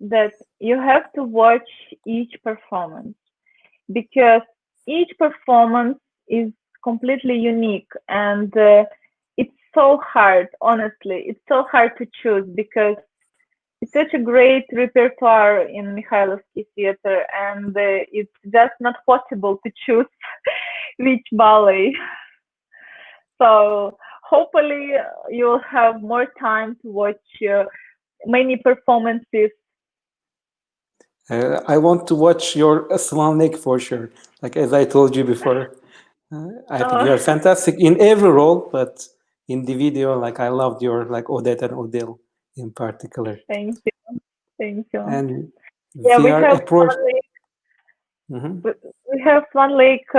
that you have to watch each performance because each performance is completely unique, and it's so hard, honestly. It's so hard to choose because it's such a great repertoire in Mikhailovsky Theatre, and it's just not possible to choose which ballet. So hopefully you'll have more time to watch many performances. I want to watch your Swan Lake for sure. Like as I told you before, I think you Oh, are fantastic in every role, but in the video, like I loved your like Odette and Odile in particular. thank you, thank you. And Yeah, we are approach. Mhm. We have Swan Lake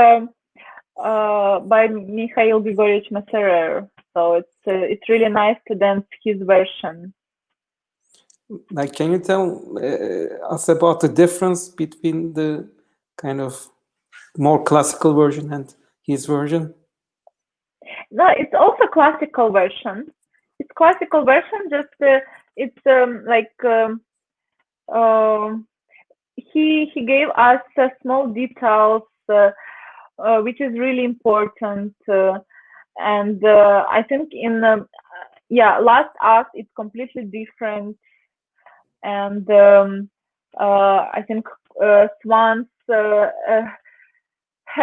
by Mikhail Grigorievich Masserer. So it's really nice to dance his version. Like, can you tell us about the difference between the kind of more classical version and his version? No, it's also classical version. It's classical version. Just it's like um, he gave us small details, which is really important. And I think in last act it's completely different, and I think swans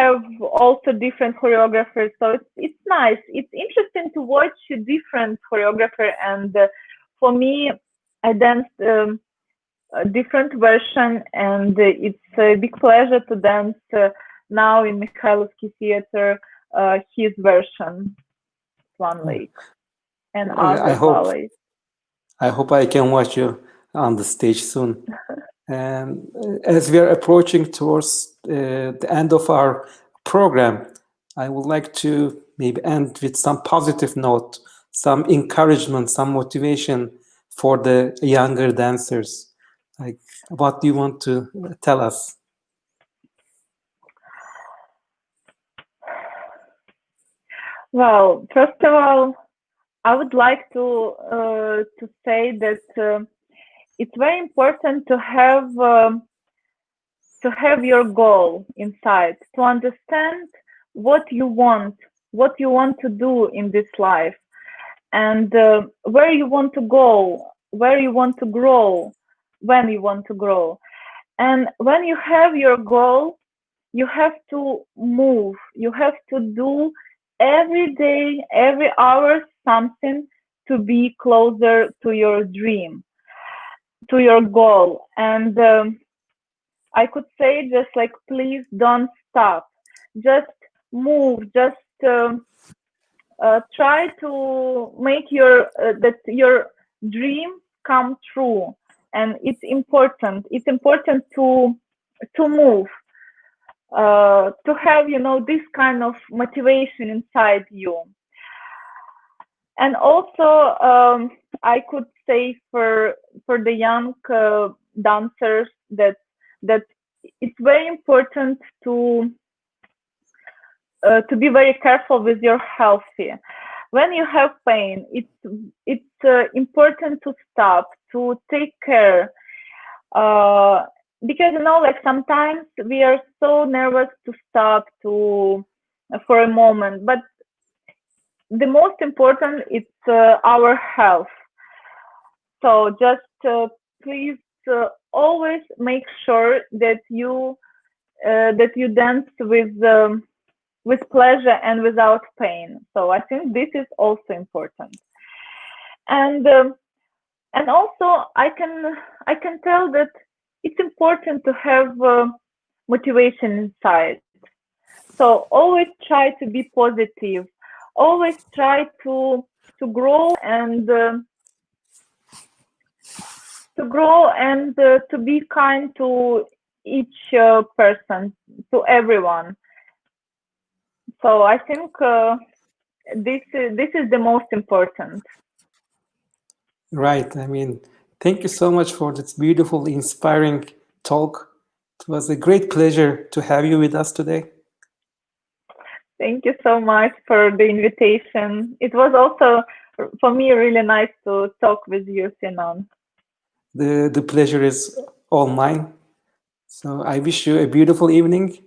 have also different choreographers, so it's nice. It's interesting to watch a different choreographer, and for me, I danced a different version, and it's a big pleasure to dance now in Mikhailovsky Theatre his version, Swan Lake, and I other hope ballets. I can watch you on the stage soon. And as we are approaching towards the end of our program, I would like to maybe end with some positive note, some encouragement, some motivation for the younger dancers. Like, what do you want to tell us? Well, first of all, I would like to say that it's very important to have your goal inside, to understand what you want to do in this life, and where you want to go, where you want to grow, when you want to grow. And when you have your goal, you have to move, you have to do every day, every hour something to be closer to your dream, to your goal. And I could say just like, please don't stop, just move, just try to make your that your dream come true. And it's important to move, to have, you know, this kind of motivation inside you. And also I could say for the young dancers that it's very important to be very careful with your health. When you have pain, it's important to stop, to take care, because, you know, like sometimes we are so nervous to stop for a moment, but the most important is our health. So just please always make sure that you dance with pleasure and without pain. So I think this is also important. And also I can tell that it's important to have motivation inside. So always try to be positive. Always try to grow and to be kind to each person, to everyone. So I think this is the most important. Right. I mean, thank you so much for this beautiful, inspiring talk. It was a great pleasure to have you with us today. Thank you so much for the invitation. It was also for me really nice to talk with you, Sinan. The pleasure is all mine. So I wish you a beautiful evening.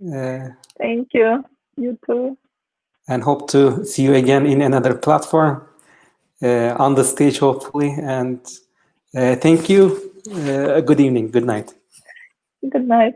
Thank you. You too. And hope to see you again in another platform, on the stage, hopefully. And thank you. Good evening. Good night. Good night.